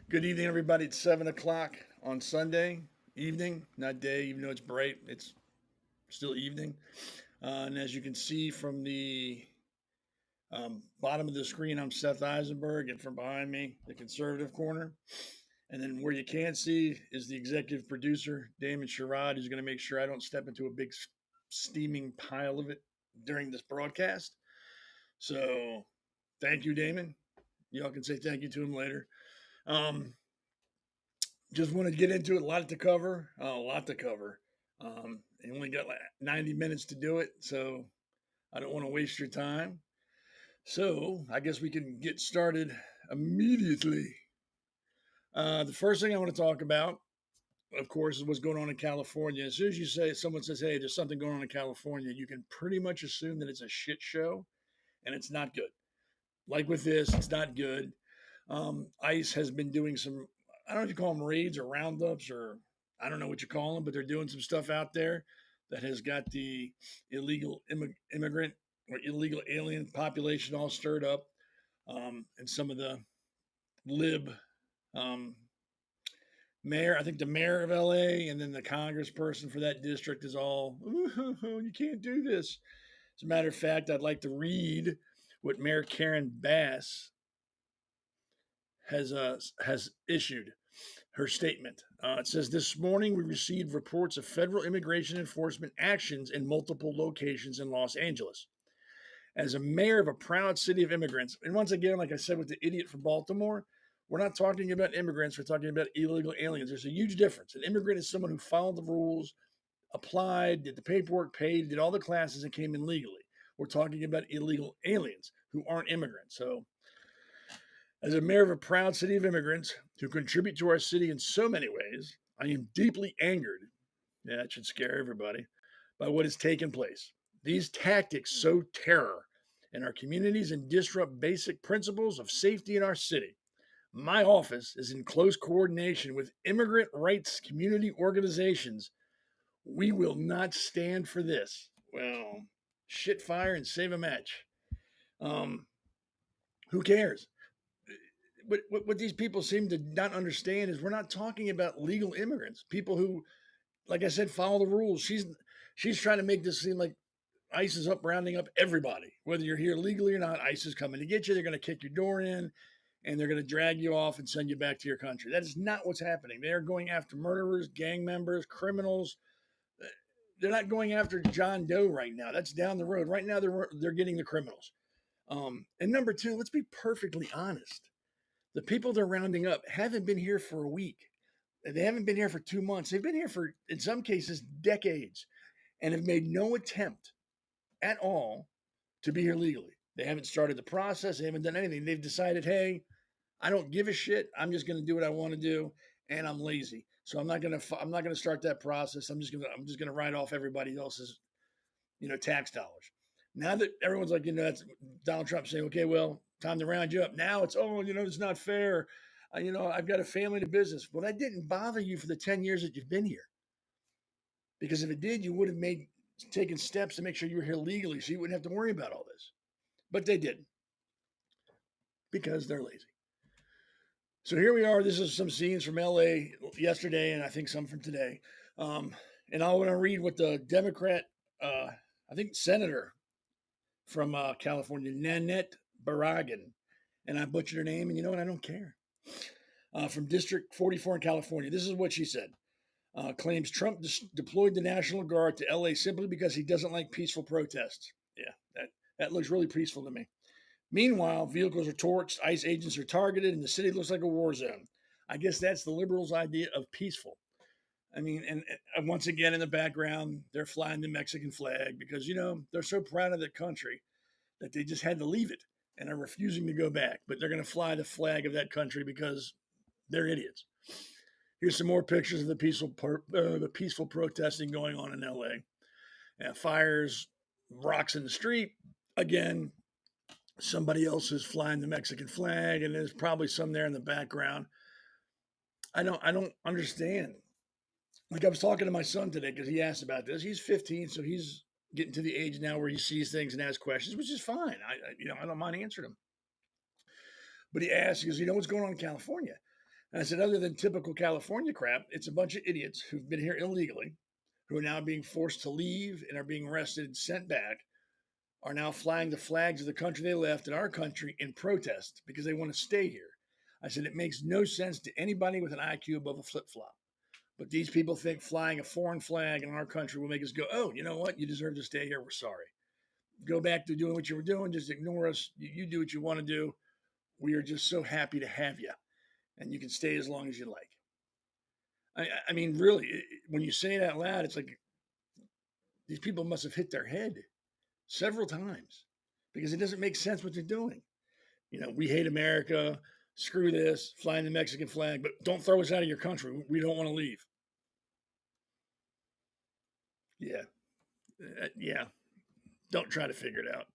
Good evening, everybody. It's 7 o'clock on Sunday evening, not day, even though it's bright, it's still evening. And as you can see from the bottom of the screen, I'm Seth Eisenberg, and from behind me, the conservative corner. And then where you can't see is the executive producer, Damon Sherrod, who's going to make sure I don't step into a big steaming pile of it during this broadcast. So thank you, Damon. Y'all can say thank you to him later. Um, just want to get into it. A lot to cover. A lot to cover. You only got like 90 minutes to do it, so I don't want to waste your time. So I guess we can get started immediately. The first thing I want to talk about, of course, is what's going on in California. As soon as you say someone says, "Hey, there's something going on in California," you can pretty much assume that it's a shit show, and it's not good. Like with this, it's not good. ICE has been doing some, I don't know if you call them raids or roundups or I don't know what you call them, but they're doing some stuff out there that has got the illegal immigrant or illegal alien population all stirred up. And some of the lib um, mayor, I think the mayor of LA and then the congressperson for that district is all, you can't do this. As a matter of fact, I'd like to read what Mayor Karen Bass has issued her statement. It says this morning we received reports of federal immigration enforcement actions in multiple locations in Los Angeles. As a mayor of a proud city of immigrants, and once again, like I said with the idiot from Baltimore, we're not talking about immigrants, we're talking about illegal aliens. There's a huge difference. An immigrant is someone who followed the rules, applied, did the paperwork, paid, did all the classes, and came in legally. We're talking about illegal aliens who aren't immigrants. So as a mayor of a proud city of immigrants who contribute to our city in so many ways, I am deeply angered, yeah, that should scare everybody, by what has taken place. These tactics sow terror in our communities and disrupt basic principles of safety in our city. My office is in close coordination with immigrant rights community organizations. We will not stand for this. Well, shit fire and save a match. Um, who cares? What these people seem to not understand is we're not talking about legal immigrants, people who, like I said, follow the rules. She's trying to make this seem like ICE is up rounding up everybody, whether you're here legally or not. ICE is coming to get you. They're going to kick your door in, and they're going to drag you off and send you back to your country. That is not what's happening. They are going after murderers, gang members, criminals. They're not going after John Doe right now. That's down the road. Right now, they're getting the criminals. And number two, let's be perfectly honest. The people they're rounding up haven't been here for a week. They haven't been here for 2 months. They've been here for, in some cases, decades and have made no attempt at all to be here legally. They haven't started the process. They haven't done anything. They've decided, hey, I don't give a shit. I'm just going to do what I want to do, and I'm lazy. So I'm not gonna start that process. I'm just gonna write off everybody else's tax dollars. Now that everyone's like, that's Donald Trump saying, okay, well, time to round you up. Now it's, it's not fair. I've got a family to business. Well, that didn't bother you for the 10 years that you've been here. Because if it did, you would have taken steps to make sure you were here legally so you wouldn't have to worry about all this. But they didn't because they're lazy. So here we are. This is some scenes from LA yesterday, and I think some from today. And I want to read what the Democrat, I think Senator from California, Nanette Barragan, and I butchered her name, and you know what? I don't care. From District 44 in California. This is what she said. Claims Trump deployed the National Guard to LA simply because he doesn't like peaceful protests. Yeah, that looks really peaceful to me. Meanwhile, vehicles are torched, ICE agents are targeted, and the city looks like a war zone. I guess that's the liberals' idea of peaceful. I mean, and once again in the background, they're flying the Mexican flag because, they're so proud of their country that they just had to leave it and are refusing to go back. But they're going to fly the flag of that country because they're idiots. Here's some more pictures of the peaceful protesting going on in LA. Fires, rocks in the street. Again, somebody else is flying the Mexican flag, and there's probably some there in the background. I don't understand. Like I was talking to my son today because he asked about this. He's 15, so he's getting to the age now where he sees things and asks questions, which is fine. I don't mind answering them. But he asked, he goes, what's going on in California? And I said, other than typical California crap, it's a bunch of idiots who've been here illegally, who are now being forced to leave and are being arrested and sent back, are now flying the flags of the country they left in our country in protest because they want to stay here. I said, it makes no sense to anybody with an IQ above a flip flop. But these people think flying a foreign flag in our country will make us go, oh, you know what? You deserve to stay here. We're sorry. Go back to doing what you were doing. Just ignore us. You do what you want to do. We are just so happy to have you. And you can stay as long as you like. I mean, really, when you say it out loud, it's like these people must have hit their head several times because it doesn't make sense what they're doing. You know, we hate America. Screw this, flying the Mexican flag, but don't throw us out of your country. We don't want to leave. Yeah. Yeah. Don't try to figure it out.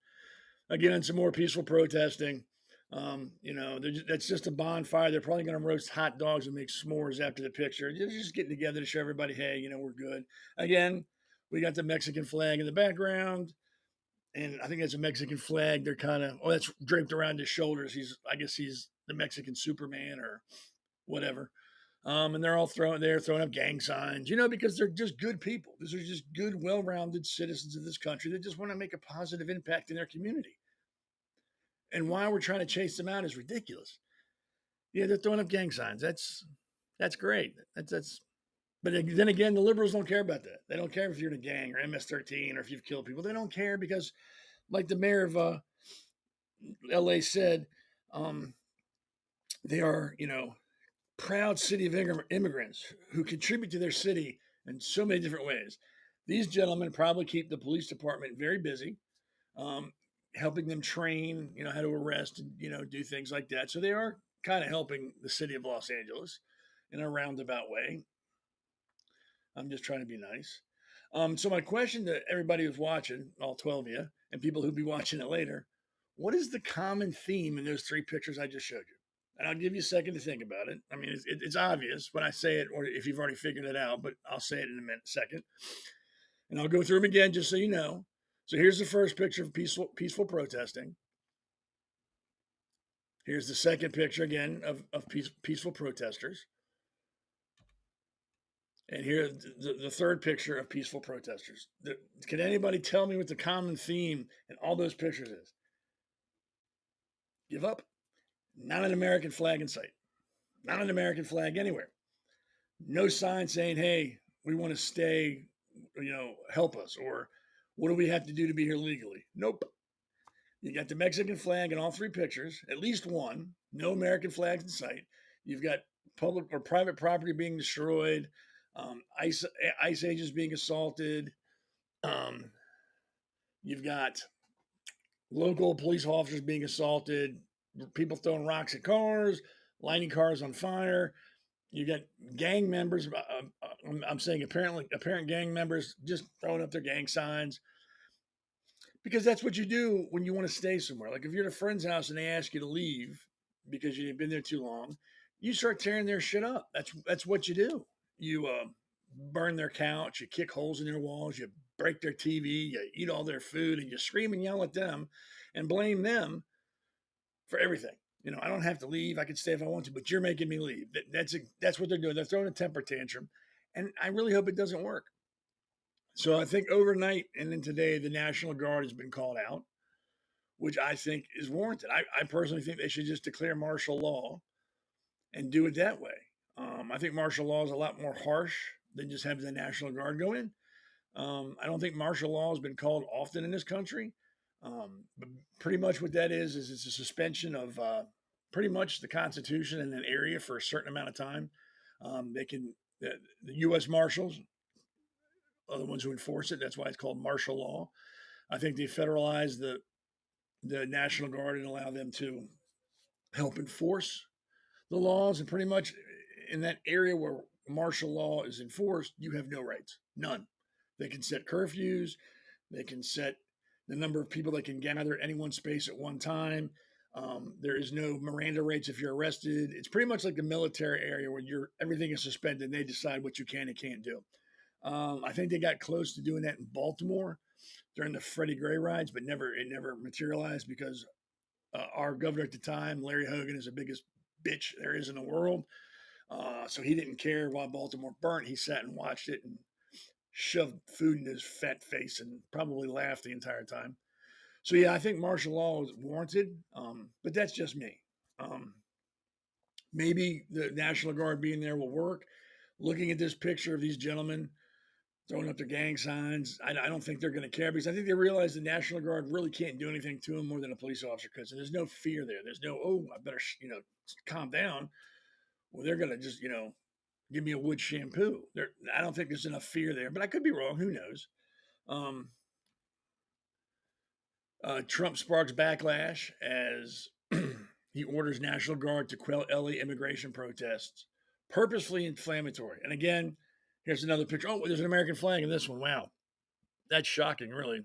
Again, some more peaceful protesting. That's just a bonfire. They're probably going to roast hot dogs and make s'mores after the picture. They're just getting together to show everybody, hey, we're good. Again, we got the Mexican flag in the background. And I think that's a Mexican flag. They're kind of, that's draped around his shoulders. I guess he's the Mexican Superman or whatever. And they're all throwing up gang signs, because they're just good people. These are just good, well-rounded citizens of this country that just want to make a positive impact in their community. And why we're trying to chase them out is ridiculous. Yeah, they're throwing up gang signs. That's great. But then again, the liberals don't care about that. They don't care if you're in a gang or MS-13 or if you've killed people. They don't care because, like the mayor of LA said, they are, proud city of immigrants who contribute to their city in so many different ways. These gentlemen probably keep the police department very busy, helping them train, how to arrest and, do things like that. So they are kind of helping the city of Los Angeles in a roundabout way. I'm just trying to be nice. So my question to everybody who's watching, all 12 of you, and people who'll be watching it later, what is the common theme in those three pictures I just showed you? And I'll give you a second to think about it. I mean, it's obvious when I say it, or if you've already figured it out, but I'll say it in a second. And I'll go through them again just so you know. So here's the first picture of peaceful protesting. Here's the second picture again of peaceful protesters. And here, the third picture of peaceful protesters. Can anybody tell me what the common theme in all those pictures is? Give up? Not an American flag in sight. Not an American flag anywhere. No sign saying, hey, we want to stay, help us, or what do we have to do to be here legally? Nope. You got the Mexican flag in all three pictures, at least one. No American flags in sight. You've got public or private property being destroyed, ice agents being assaulted. You've got local police officers being assaulted, people throwing rocks at cars, lighting cars on fire. You got gang members. I'm saying apparent gang members just throwing up their gang signs because that's what you do when you want to stay somewhere. Like if you're at a friend's house and they ask you to leave because you've been there too long, you start tearing their shit up. That's what you do. You burn their couch, you kick holes in their walls, you break their TV, you eat all their food, and you scream and yell at them and blame them for everything. I don't have to leave. I can stay if I want to, but you're making me leave. That's what they're doing. They're throwing a temper tantrum. And I really hope it doesn't work. So I think overnight and then today, the National Guard has been called out, which I think is warranted. I personally think they should just declare martial law and do it that way. I think martial law is a lot more harsh than just having the National Guard go in. I don't think martial law has been called often in this country. But pretty much what that is it's a suspension of pretty much the Constitution in an area for a certain amount of time. The U.S. Marshals are the ones who enforce it. That's why it's called martial law. I think they federalize the National Guard and allow them to help enforce the laws. And pretty much in that area where martial law is enforced, you have no rights, none. They can set curfews. They can set the number of people that can gather at any one space at one time. There is no Miranda rights if you're arrested. It's pretty much like the military area where everything is suspended and they decide what you can and can't do. I think they got close to doing that in Baltimore during the Freddie Gray riots, but it never materialized because our governor at the time, Larry Hogan, is the biggest bitch there is in the world. So he didn't care while Baltimore burnt. He sat and watched it and shoved food in his fat face and probably laughed the entire time. So yeah, I think martial law is warranted, but that's just me. Um, Maybe the National Guard being there will work. Looking at this picture of these gentlemen throwing up their gang signs, I don't think they're going to care because I think they realize the National Guard really can't do anything to them more than a police officer could. So there's no fear there. There's no, oh, I better, calm down. Well, they're going to just, give me a wood shampoo. I don't think there's enough fear there, but I could be wrong. Who knows? Um, Trump sparks backlash as he orders National Guard to quell LA immigration protests, purposefully inflammatory. And again, here's another picture. Oh, there's an American flag in this one. Wow. That's shocking, really.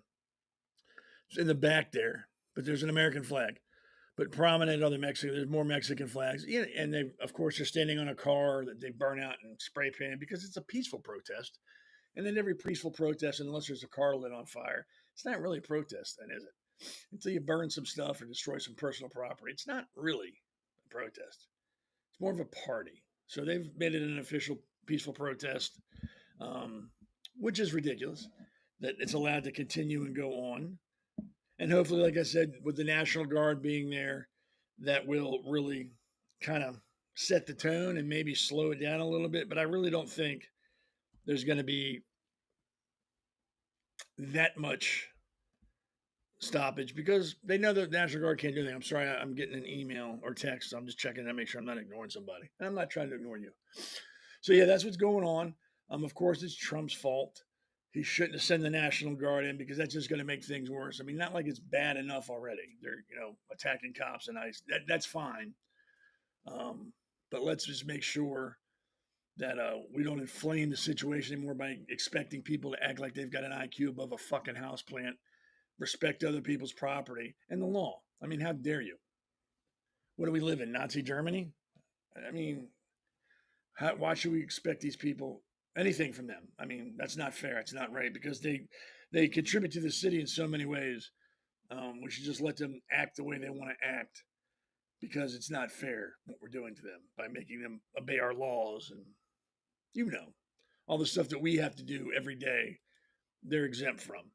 It's in the back there, but there's an American flag. But prominent other Mexican, there's more Mexican flags. Yeah, and they, of course, are standing on a car that they burn out and spray paint because it's a peaceful protest. And then every peaceful protest, unless there's a car lit on fire, it's not really a protest, then, is it? Until you burn some stuff or destroy some personal property, it's not really a protest. It's more of a party. So they've made it an official peaceful protest, um, which is ridiculous that it's allowed to continue and go on. And hopefully, like I said, with the National Guard being there, that will really kind of set the tone and maybe slow it down a little bit. But I really don't think there's going to be that much stoppage because they know the National Guard can't do anything. I'm sorry, I'm getting an email or text. So I'm just checking to make sure I'm not ignoring somebody. And I'm not trying to ignore you. So yeah, that's what's going on. Of course, it's Trump's fault. He shouldn't have sent the National Guard in because that's just going to make things worse. I mean, not like it's bad enough already. They're attacking cops and ICE. That's fine. But let's just make sure that we don't inflame the situation anymore by expecting people to act like they've got an IQ above a fucking houseplant, respect other people's property and the law. I mean, how dare you? What do we live in? Nazi Germany? I mean, why should we expect these people anything from them? I mean, that's not fair. It's not right because they contribute to the city in so many ways. We should just let them act the way they want to act because it's not fair what we're doing to them by making them obey our laws and all the stuff that we have to do every day. They're exempt from.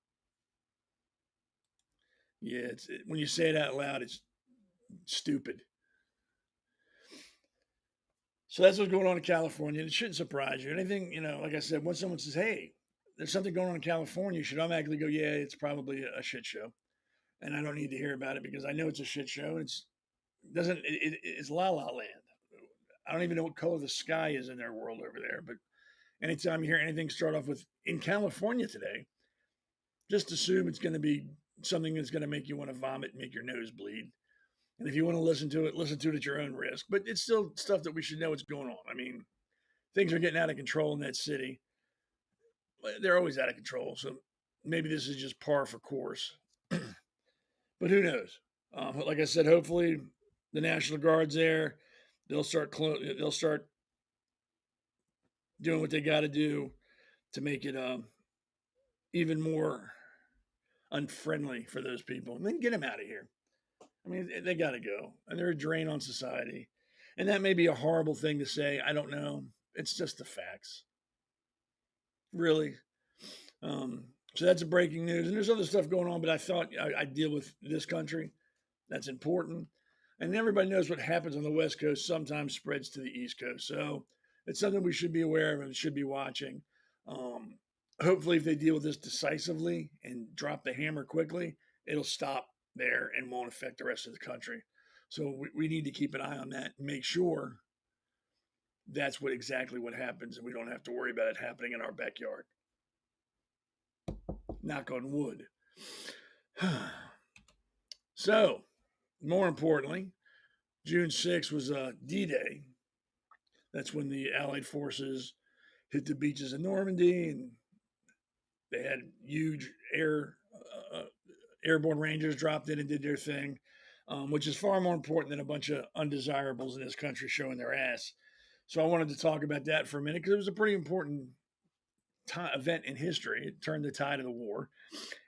Yeah, when you say it out loud, it's stupid. So that's what's going on in California. It shouldn't surprise you. Anything, like I said, when someone says, "Hey, there's something going on in California," you should automatically go, "Yeah, it's probably a shit show," and I don't need to hear about it because I know it's a shit show. It's La La Land. I don't even know what color the sky is in their world over there, but anytime you hear anything start off with "in California today," just assume it's going to be something that's going to make you want to vomit, make your nose bleed. And if you want to listen to it at your own risk. But it's still stuff that we should know what's going on. I mean, things are getting out of control in that city. They're always out of control. So maybe this is just par for course. But who knows? Like I said, hopefully the National Guard's there. They'll start doing what they got to do to make it even more unfriendly for those people, and then get them out of here. I mean, they got to go, and they're a drain on society. And that may be a horrible thing to say. I don't know. It's just the facts, really. So that's a breaking news, and there's other stuff going on. But I thought I'd deal with this country. That's important, and everybody knows what happens on the West Coast sometimes spreads to the East Coast. So it's something we should be aware of and should be watching. Hopefully, if they deal with this decisively and drop the hammer quickly, it'll stop there and won't affect the rest of the country. So we need to keep an eye on that and make sure that's exactly what happens and we don't have to worry about it happening in our backyard. Knock on wood. So, more importantly, June 6th was D-Day. That's when the Allied forces hit the beaches of Normandy and they had huge airborne rangers dropped in and did their thing, which is far more important than a bunch of undesirables in this country showing their ass. So I wanted to talk about that for a minute because it was a pretty important event in history. It turned the tide of the war.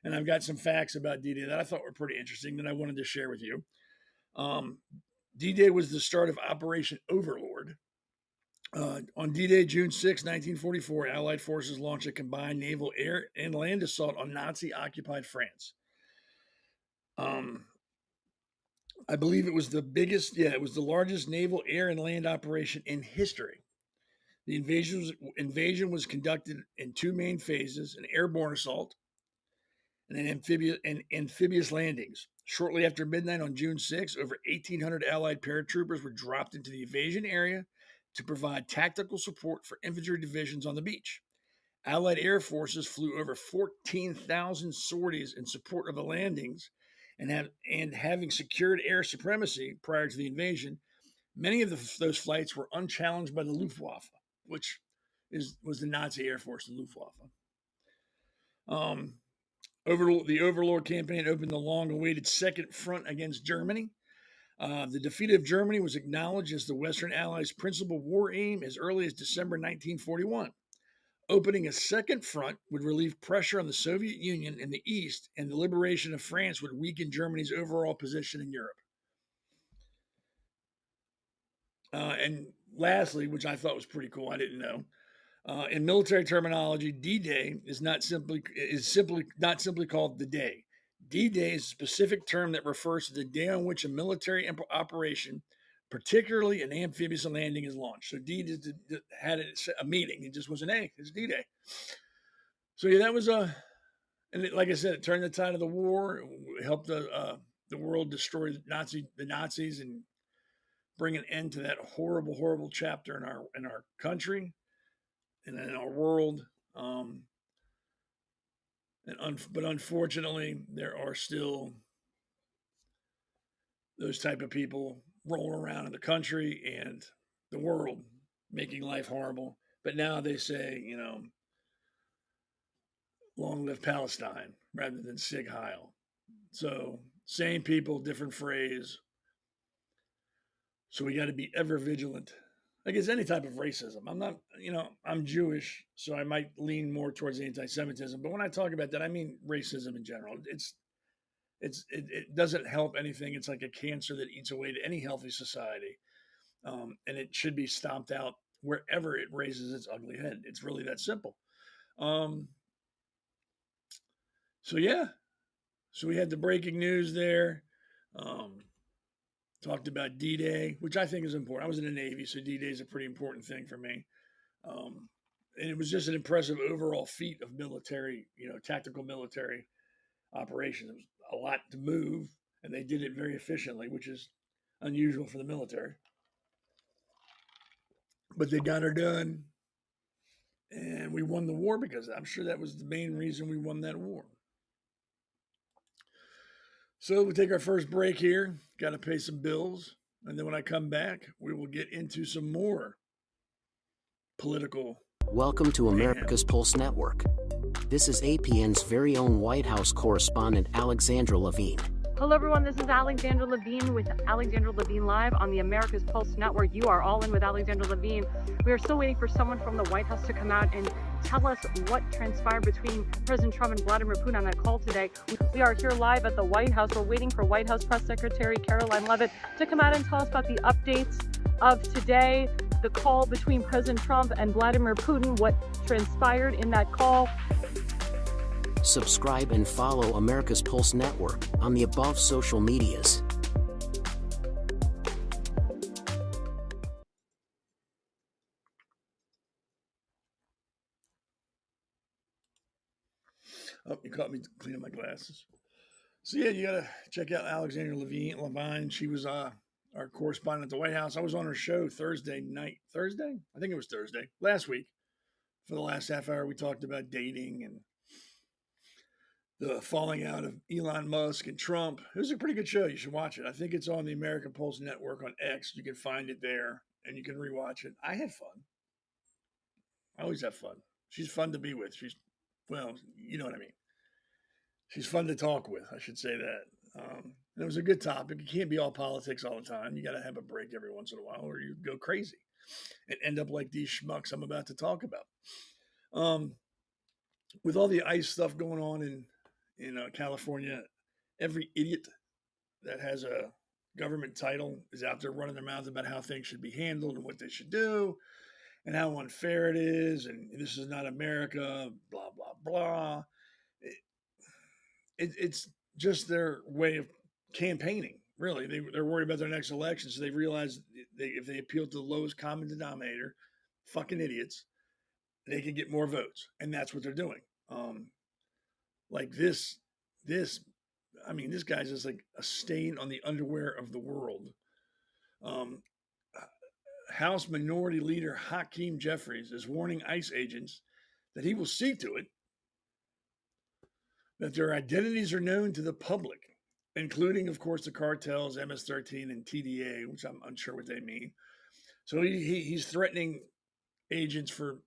And I've got some facts about D-Day that I thought were pretty interesting that I wanted to share with you. D-Day was the start of Operation Overlord, On D-Day, June 6, 1944, Allied forces launched a combined naval, air, and land assault on Nazi-occupied France. I believe it was the biggest, it was the largest naval, air, and land operation in history. The invasion was conducted in two main phases: an airborne assault and amphibious landings. Shortly after midnight on June 6, over 1,800 Allied paratroopers were dropped into the invasion area to provide tactical support for infantry divisions on the beach. Allied air forces flew over 14,000 sorties in support of the landings, and having secured air supremacy prior to the invasion, many of those flights were unchallenged by the Luftwaffe, which was the Nazi Air Force, the Luftwaffe. The Overlord campaign opened the long-awaited Second Front against Germany. The defeat of Germany was acknowledged as the Western Allies' principal war aim as early as December 1941. Opening a second front would relieve pressure on the Soviet Union in the East, and the liberation of France would weaken Germany's overall position in Europe. And lastly, which I thought was pretty cool, I didn't know, in military terminology, D-Day is simply not simply called the day. D-Day is a specific term that refers to the day on which a military operation, particularly an amphibious landing, is launched. So D had a meeting. It just wasn't it's D-Day. So yeah, that was like I said, it turned the tide of the war. It helped the world destroy the Nazis and bring an end to that horrible, horrible chapter in our country and in our world. But unfortunately, there are still those type of people rolling around in the country and the world, making life horrible. But now they say, long live Palestine rather than Sig Heil. So same people, different phrase. So we got to be ever vigilant against any type of racism. I'm not, I'm Jewish, so I might lean more towards anti-Semitism. But when I talk about that, I mean racism in general. It doesn't help anything. It's like a cancer that eats away to any healthy society, and it should be stomped out wherever it raises its ugly head. It's really that simple. So yeah, so we had the breaking news there. Talked about D-Day, which I think is important. I was in the Navy, so D-Day is a pretty important thing for me. And it was just an impressive overall feat of military, tactical military operations. It was a lot to move, and they did it very efficiently, which is unusual for the military. But they got her done, and we won the war because I'm sure that was the main reason we won that war. So we'll take our first break here. Got to pay some bills. And then when I come back, we will get into some more political. Welcome to America's Pulse Network. This is APN's very own White House correspondent, Alexandra Levine. Hello, everyone. This is Alexandra Levine with Alexandra Levine Live on the America's Pulse Network. You are all in with Alexandra Levine. We are still waiting for someone from the White House to come out and tell us what transpired between President Trump and Vladimir Putin on that call today. We are here live at the White House. We're waiting for White House Press Secretary Caroline Leavitt to come out and tell us about the updates of today, the call between President Trump and Vladimir Putin, what transpired in that call. Subscribe and follow America's Pulse Network on the above social medias. Oh, you caught me cleaning my glasses. So yeah, you gotta check out Alexandra Levine. She was our correspondent at the White House. I was on her show Thursday night. Thursday? I think it was Thursday. Last week. For the last half hour, we talked about dating and the falling out of Elon Musk and Trump. It was a pretty good show. You should watch it. I think it's on the American Pulse Network on X. You can find it there, and you can rewatch it. I had fun. I always have fun. She's fun to be with. Well, you know what I mean. She's fun to talk with. I should say that. It was a good topic. It can't be all politics all the time. You got to have a break every once in a while, or you go crazy and end up like these schmucks I'm about to talk about. With all the ICE stuff going on in California, every idiot that has a government title is out there running their mouth about how things should be handled and what they should do. and how unfair it is, and this is not America, blah, blah, blah. It's just their way of campaigning. Really, they're worried about their next election, so they realize if they appeal to the lowest common denominator, fucking idiots, they can get more votes, and that's what they're doing. Like this, I mean, this guy's just like a stain on the underwear of the world. Um, House Minority Leader Hakeem Jeffries is warning ICE agents that he will see to it that their identities are known to the public, including, of course, the cartels, MS-13 and TDA, which I'm unsure what they mean. So he's threatening agents for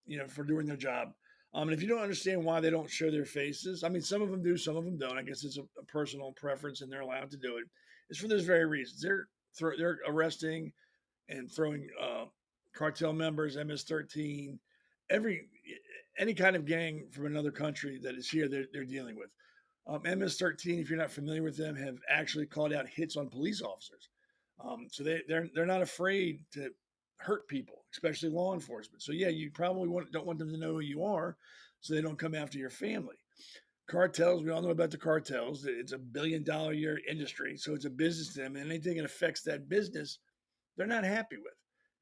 doing their job. And if you don't understand why they don't show their faces, I mean, some of them do, some of them don't. I guess it's a personal preference, and they're allowed to do it. It's for those very reasons. They're arresting and throwing cartel members, MS-13, any kind of gang from another country that is here. They're dealing with. MS-13, if you're not familiar with them, have actually called out hits on police officers. So they're not afraid to hurt people, especially law enforcement. So yeah, you probably don't want them to know who you are, so they don't come after your family. Cartels, we all know about the cartels. It's $1 billion a year industry, so it's a business to them, and anything that affects that business, they're not happy with,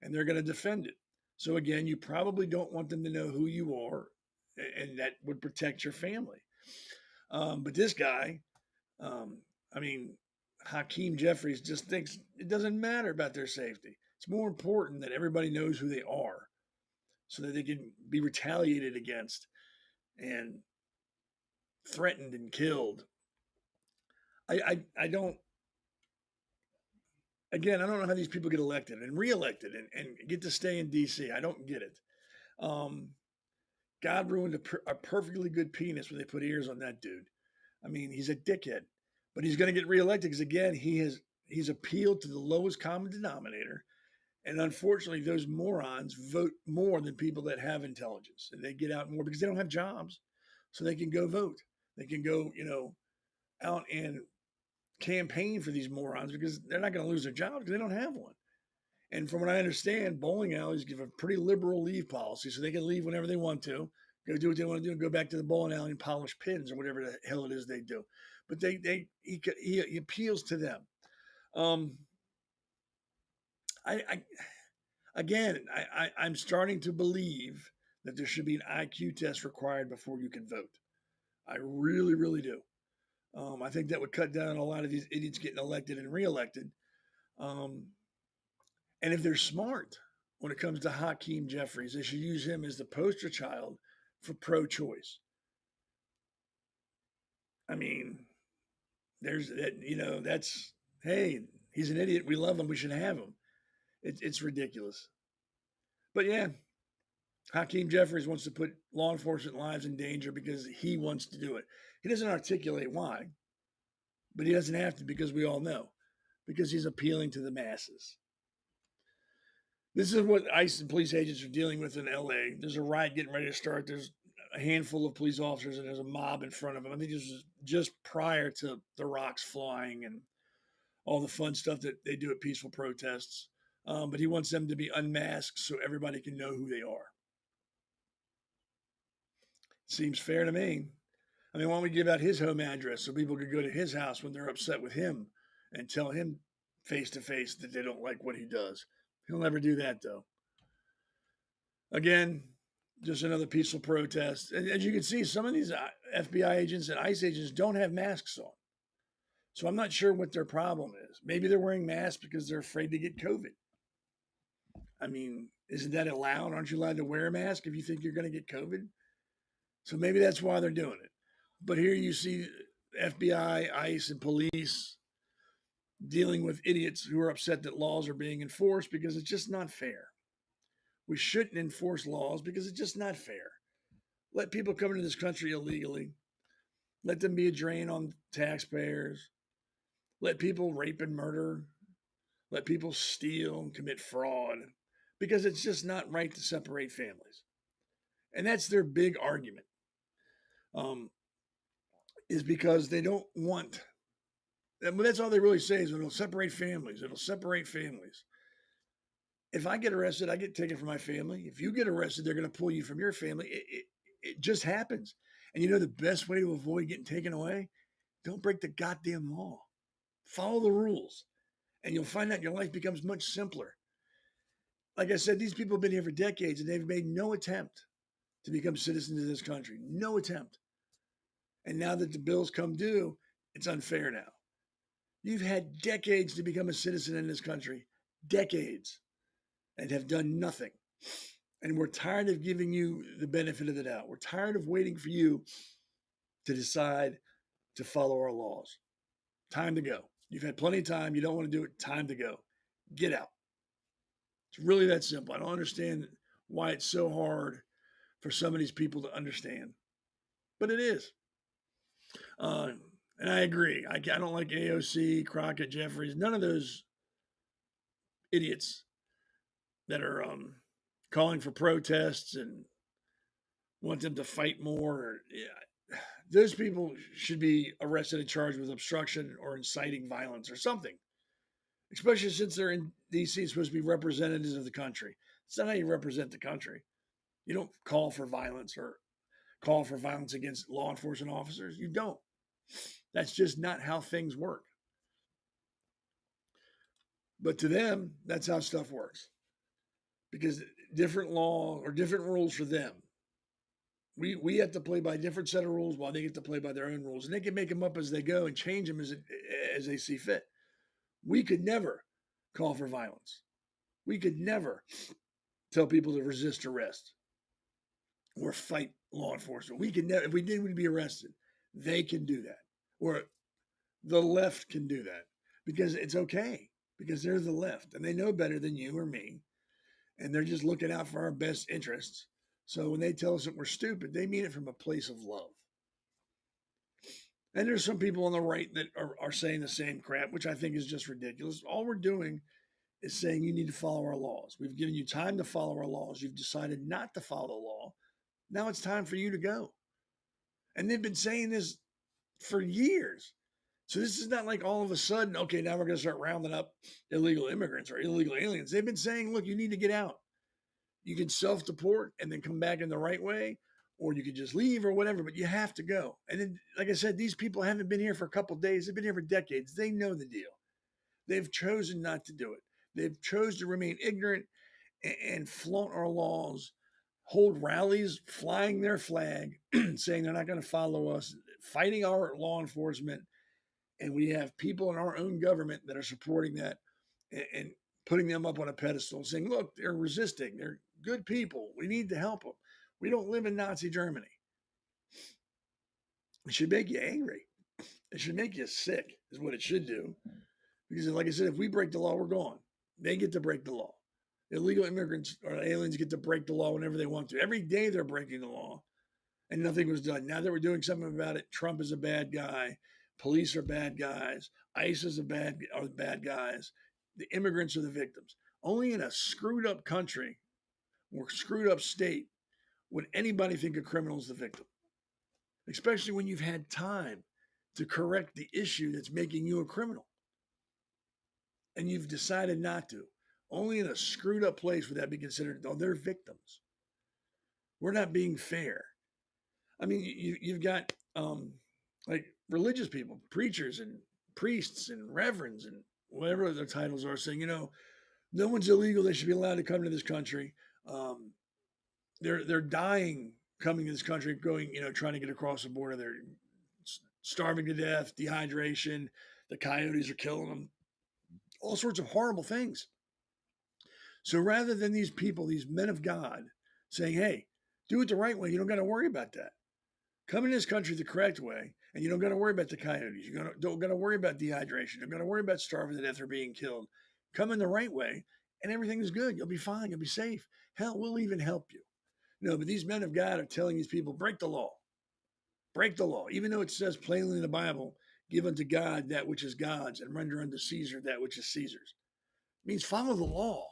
and they're going to defend it. So again, you probably don't want them to know who you are, and that would protect your family. But this guy, I mean, Hakeem Jeffries just thinks it doesn't matter about their safety. It's more important that everybody knows who they are so that they can be retaliated against and threatened and killed. I don't, again, I don't know how these people get elected and reelected and get to stay in D.C. I don't get it. God ruined a perfectly good penis when they put ears on that dude. I mean, he's a dickhead, but he's going to get reelected because, again, he's appealed to the lowest common denominator. And unfortunately, those morons vote more than people that have intelligence, and they get out more because they don't have jobs, so they can go vote. They can go, out and campaign for these morons because they're not going to lose their job because they don't have one. And from what I understand, bowling alleys give a pretty liberal leave policy, so they can leave whenever they want to, go do what they want to do, and go back to the bowling alley and polish pins or whatever the hell it is they do. But he appeals to them. I'm starting to believe that there should be an IQ test required before you can vote. I really, really do. I think that would cut down a lot of these idiots getting elected and reelected. And if they're smart when it comes to Hakeem Jeffries, they should use him as the poster child for pro-choice. I mean, there's that, that's, hey, he's an idiot. We love him. We should have him. It's ridiculous. But yeah, Hakeem Jeffries wants to put law enforcement lives in danger because he wants to do it. He doesn't articulate why, but he doesn't have to because we all know, because he's appealing to the masses. This is what ICE and police agents are dealing with in LA. There's a riot getting ready to start. There's a handful of police officers and there's a mob in front of them. I think this was just prior to the rocks flying and all the fun stuff that they do at peaceful protests. But he wants them to be unmasked so everybody can know who they are. Seems fair to me. I mean, why don't we give out his home address so people could go to his house when they're upset with him and tell him face to face that they don't like what he does. He'll never do that, though. Again, just another peaceful protest. And as you can see, some of these FBI agents and ICE agents don't have masks on. So I'm not sure what their problem is. Maybe they're wearing masks because they're afraid to get COVID. I mean, isn't that allowed? Aren't you allowed to wear a mask if you think you're going to get COVID? So maybe that's why they're doing it. But here you see FBI, ICE, and police dealing with idiots who are upset that laws are being enforced because it's just not fair. We shouldn't enforce laws because it's just not fair. Let people come into this country illegally. Let them be a drain on taxpayers. Let people rape and murder. Let people steal and commit fraud because it's just not right to separate families. And that's their big argument, is because they don't want, but that's all they really say is it'll separate families. It'll separate families. If I get arrested, I get taken from my family. If you get arrested, they're going to pull you from your family. It just happens. And you know the best way to avoid getting taken away? Don't break the goddamn law. Follow the rules. And you'll find out your life becomes much simpler. Like I said, these people have been here for decades and they've made no attempt to become citizens of this country. No attempt. And now that the bills come due, it's unfair now. You've had decades to become a citizen in this country. Decades. And have done nothing. And we're tired of giving you the benefit of the doubt. We're tired of waiting for you to decide to follow our laws. Time to go. You've had plenty of time. You don't want to do it. Time to go. Get out. It's really that simple. I don't understand why it's so hard for some of these people to understand. But it is. And I agree. I don't like AOC, Crockett, Jeffries, none of those idiots that are calling for protests and want them to fight more. Yeah, those people should be arrested and charged with obstruction or inciting violence or something, especially since they're in D.C. supposed to be representatives of the country. It's not how you represent the country. You don't call for violence or call for violence against law enforcement officers. You don't. That's just not how things work. But to them, that's how stuff works. Because different law or different rules for them. We have to play by a different set of rules while they get to play by their own rules. And they can make them up as they go and change them as they see fit. We could never call for violence. We could never tell people to resist arrest or fight law enforcement. We could never, if we did, we'd be arrested. They can do that. Or the left can do that because it's okay, because they're the left and they know better than you or me. And they're just looking out for our best interests. So when they tell us that we're stupid, they mean it from a place of love. And there's some people on the right that are saying the same crap, which I think is just ridiculous. All we're doing is saying you need to follow our laws. We've given you time to follow our laws. You've decided not to follow the law. Now it's time for you to go. And they've been saying this for years. So this is not like all of a sudden, okay, now we're going to start rounding up illegal immigrants or illegal aliens. They've been saying, look, you need to get out. You can self-deport and then come back in the right way, or you could just leave or whatever, but you have to go. And then, like I said, these people haven't been here for a couple of days. They've been here for decades. They know the deal. They've chosen not to do it. They've chosen to remain ignorant and flaunt our laws, hold rallies, flying their flag, saying they're not going to follow us, fighting our law enforcement. And we have people in our own government that are supporting that and putting them up on a pedestal, saying, look, they're resisting. They're good people. We need to help them. We don't live in Nazi Germany. It should make you angry. It should make you sick, is what it should do. Because, like I said, if we break the law, we're gone. They get to break the law. Illegal immigrants or aliens get to break the law whenever they want to. Every day they're breaking the law, and nothing was done. Now that we're doing something about it, Trump is a bad guy. Police are bad guys. ICE are the bad guys. The immigrants are the victims. Only in a screwed up country or screwed up state would anybody think a criminal is the victim, especially when you've had time to correct the issue that's making you a criminal. And you've decided not to. Only in a screwed up place would that be considered, oh, they're victims. We're not being fair. I mean, you've got like religious people, preachers and priests and reverends and whatever their titles are, saying, no one's illegal. They should be allowed to come to this country. They're dying coming to this country, going, trying to get across the border. They're starving to death, dehydration. The coyotes are killing them. All sorts of horrible things. So rather than these people, these men of God, saying, hey, do it the right way, you don't got to worry about that. Come in this country the correct way, and you don't got to worry about the coyotes. You don't got to worry about dehydration. You don't got to worry about starving to death or being killed. Come in the right way, and everything is good. You'll be fine. You'll be safe. Hell, we'll even help you. No, but these men of God are telling these people, break the law. Break the law. Even though it says plainly in the Bible, give unto God that which is God's, and render unto Caesar that which is Caesar's. It means follow the law.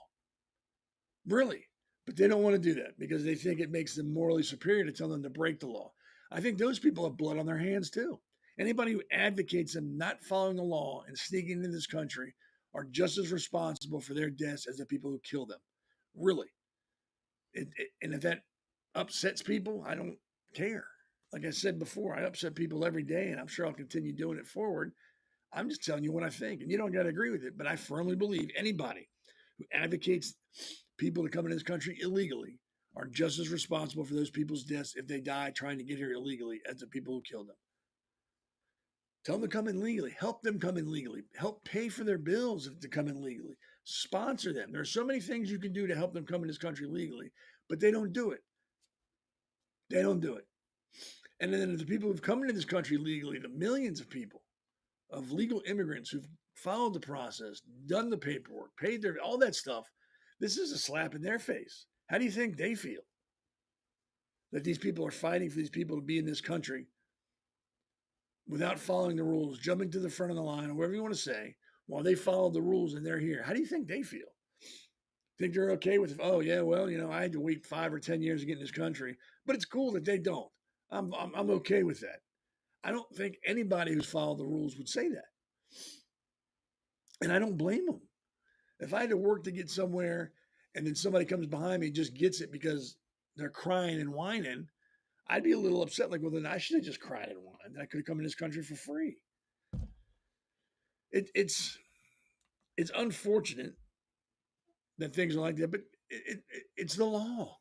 Really. But they don't want to do that because they think it makes them morally superior to tell them to break the law. I think those people have blood on their hands too. Anybody who advocates them not following the law and sneaking into this country are just as responsible for their deaths as the people who kill them. Really. And if that upsets people, I don't care. Like I said before, I upset people every day, and I'm sure I'll continue doing it forward. I'm just telling you what I think, and you don't got to agree with it. But I firmly believe anybody who advocates people to come into this country illegally are just as responsible for those people's deaths if they die trying to get here illegally as the people who killed them. Tell them to come in legally. Help them come in legally. Help pay for their bills to come in legally. Sponsor them. There are so many things you can do to help them come in this country legally, but they don't do it. They don't do it. And then the people who've come into this country legally, the millions of people, of legal immigrants who've followed the process, done the paperwork, paid their, all that stuff, this is a slap in their face. How do you think they feel? That these people are fighting for these people to be in this country without following the rules, jumping to the front of the line, or whatever you want to say, while they follow the rules and they're here. How do you think they feel? Think they're okay with, oh, yeah, well, I had to wait 5 or 10 years to get in this country, but it's cool that they don't. I'm okay with that. I don't think anybody who's followed the rules would say that. And I don't blame them. If I had to work to get somewhere and then somebody comes behind me and just gets it because they're crying and whining, I'd be a little upset. Like, well, then I should have just cried and whined. I could have come in this country for free. It's unfortunate that things are like that, but it's the law.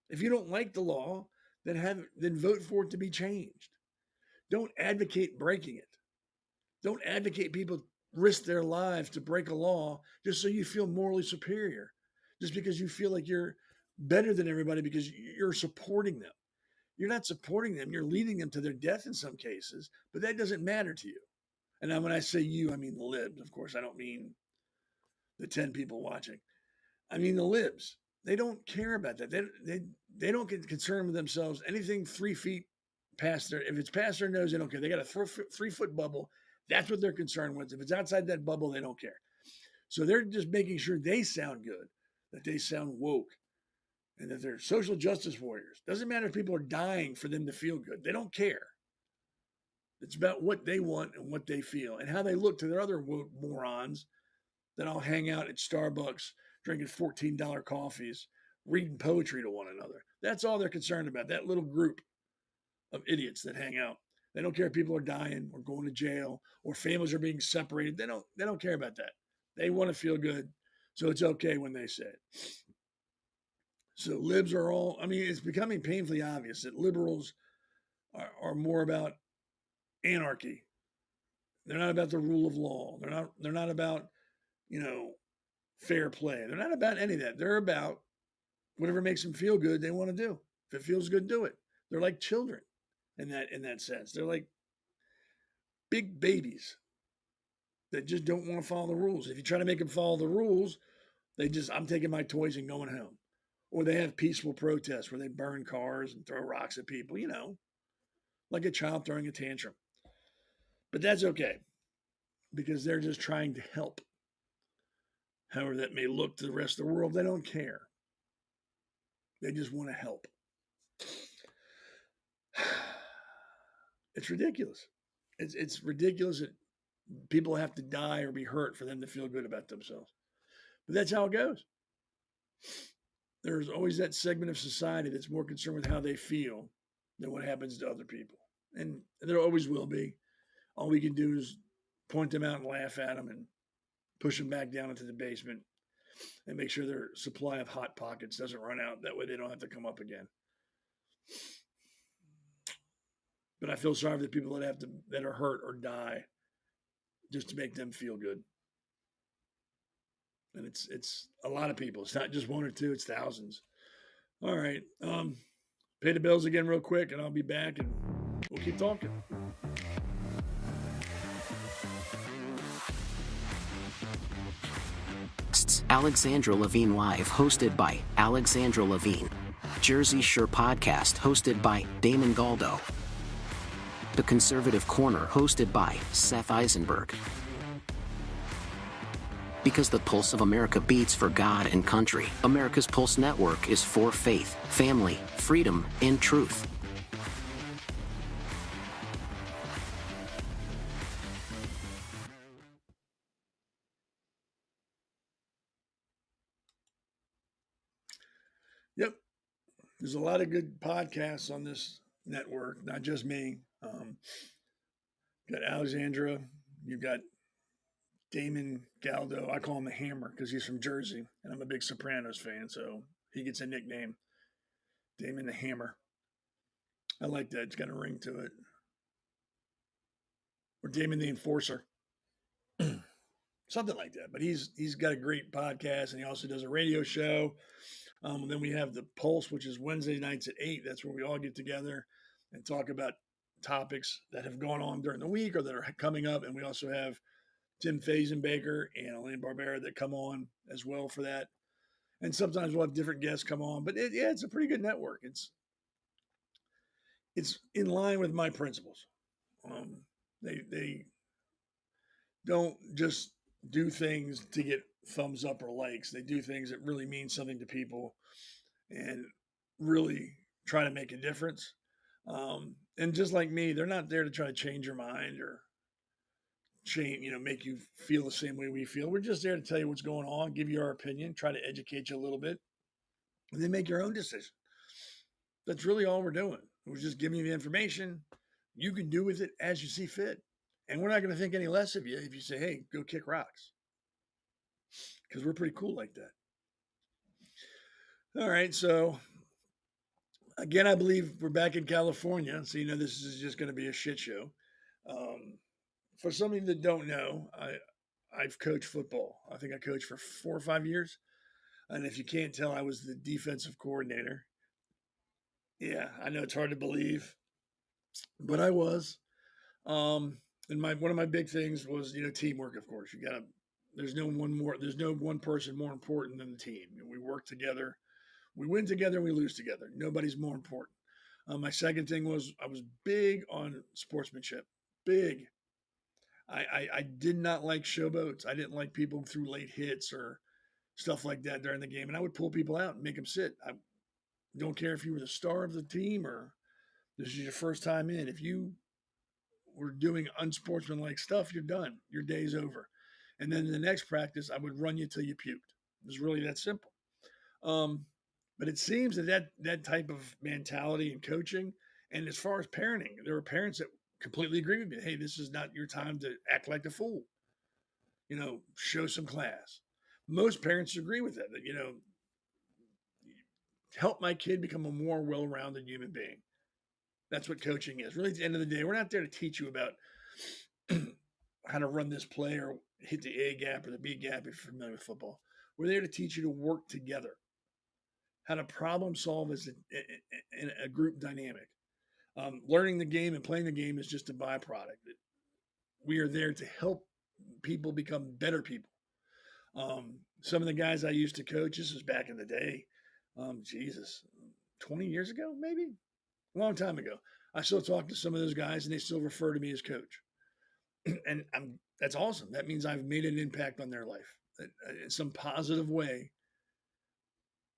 If you don't like the law, then vote for it to be changed. Don't advocate breaking it. Don't advocate people risk their lives to break a law just so you feel morally superior, just because you feel like you're better than everybody because you're supporting them. You're not supporting them. You're leading them to their death in some cases, but that doesn't matter to you. And when I say you, I mean the libs. Of course, I don't mean the 10 people watching. I mean the libs. They don't care about that. They don't get concerned with themselves. Anything 3 feet past if it's past their nose, they don't care. They got a 3-foot bubble. That's what they're concerned with. If it's outside that bubble, they don't care. So they're just making sure they sound good, that they sound woke, and that they're social justice warriors. Doesn't matter if people are dying for them to feel good. They don't care. It's about what they want and what they feel and how they look to their other woke morons that all hang out at Starbucks drinking $14 coffees, reading poetry to one another. That's all they're concerned about, that little group of idiots that hang out. They don't care if people are dying or going to jail or families are being separated. They don't care about that. They want to feel good, so it's okay when they say it. So libs are all, it's becoming painfully obvious that liberals are more about anarchy. They're not about the rule of law. They're not about, fair play. They're not about any of that. They're about whatever makes them feel good, they want to do. If it feels good, do it. They're like children in that sense. They're like big babies that just don't want to follow the rules. If you try to make them follow the rules, I'm taking my toys and going home. Or they have peaceful protests where they burn cars and throw rocks at people, like a child throwing a tantrum. But that's okay because they're just trying to help. However that may look to the rest of the world, they don't care. They just want to help. It's ridiculous. It's ridiculous that people have to die or be hurt for them to feel good about themselves. But that's how it goes. There's always that segment of society that's more concerned with how they feel than what happens to other people. And there always will be. All we can do is point them out and laugh at them and push them back down into the basement and make sure their supply of Hot Pockets doesn't run out. That way they don't have to come up again. But I feel sorry for the people that are hurt or die just to make them feel good. And it's a lot of people. It's not just one or two, it's thousands. All right. Pay the bills again real quick and I'll be back and we'll keep talking. Alexandra Levine Live, hosted by Alexandra Levine. Jersey Shore Podcast, hosted by Damon Galdo. The Conservative Corner, hosted by Seth Eisenberg. Because the pulse of America beats for God and country, America's Pulse Network is for faith, family, freedom, and truth. Yep. There's a lot of good podcasts on this network, not just me. Got Alexandra, you've got Damon Galdo. I call him the Hammer because he's from Jersey, and I'm a big Sopranos fan, so he gets a nickname, Damon the Hammer. I like that. It's got a ring to it. Or Damon the Enforcer, something like that. But he's got a great podcast, and he also does a radio show. Then we have the Pulse, which is Wednesday nights at 8. That's where we all get together and talk about topics that have gone on during the week or that are coming up. And we also have Tim Fazenbaker and Elaine Barbera that come on as well for that. And sometimes we'll have different guests come on. But it's a pretty good network. It's in line with my principles. They don't just do things to get thumbs up or likes. They do things that really mean something to people and really try to make a difference. And just like me, they're not there to try to change your mind or make you feel the same way we feel. We're just there to tell you what's going on, give you our opinion, try to educate you a little bit, and then make your own decision. That's really all we're doing. We're just giving you the information. You can do with it as you see fit. And we're not going to think any less of you if you say, hey, go kick rocks. Because we're pretty cool like that. All right, so again, I believe we're back in California. So, this is just going to be a shit show. For some of you that don't know, I've coached football. I think I coached for 4 or 5 years. And if you can't tell, I was the defensive coordinator. Yeah, I know it's hard to believe, but I was. And one of my big things was, teamwork, of course. There's no one person more important than the team. We work together. We win together, we lose together. Nobody's more important. My second thing was I was big on sportsmanship. Big. I did not like showboats. I didn't like people who threw late hits or stuff like that during the game. And I would pull people out and make them sit. I don't care if you were the star of the team or this is your first time in. If you were doing unsportsmanlike stuff, you're done. Your day's over. And then in the next practice, I would run you till you puked. It was really that simple. But it seems that type of mentality and coaching, and as far as parenting, there were parents that completely agree with me. Hey, this is not your time to act like a fool. Show some class. Most parents agree with that, help my kid become a more well-rounded human being. That's what coaching is. Really, at the end of the day, we're not there to teach you about how to run this play or hit the A gap or the B gap if you're familiar with football. We're there to teach you to work together, how to problem solve as a group dynamic. Learning the game and playing the game is just a byproduct. We are there to help people become better people. Some of the guys I used to coach, this was back in the day, 20 years ago, maybe? A long time ago. I still talk to some of those guys and they still refer to me as coach. And that's awesome. That means I've made an impact on their life in some positive way.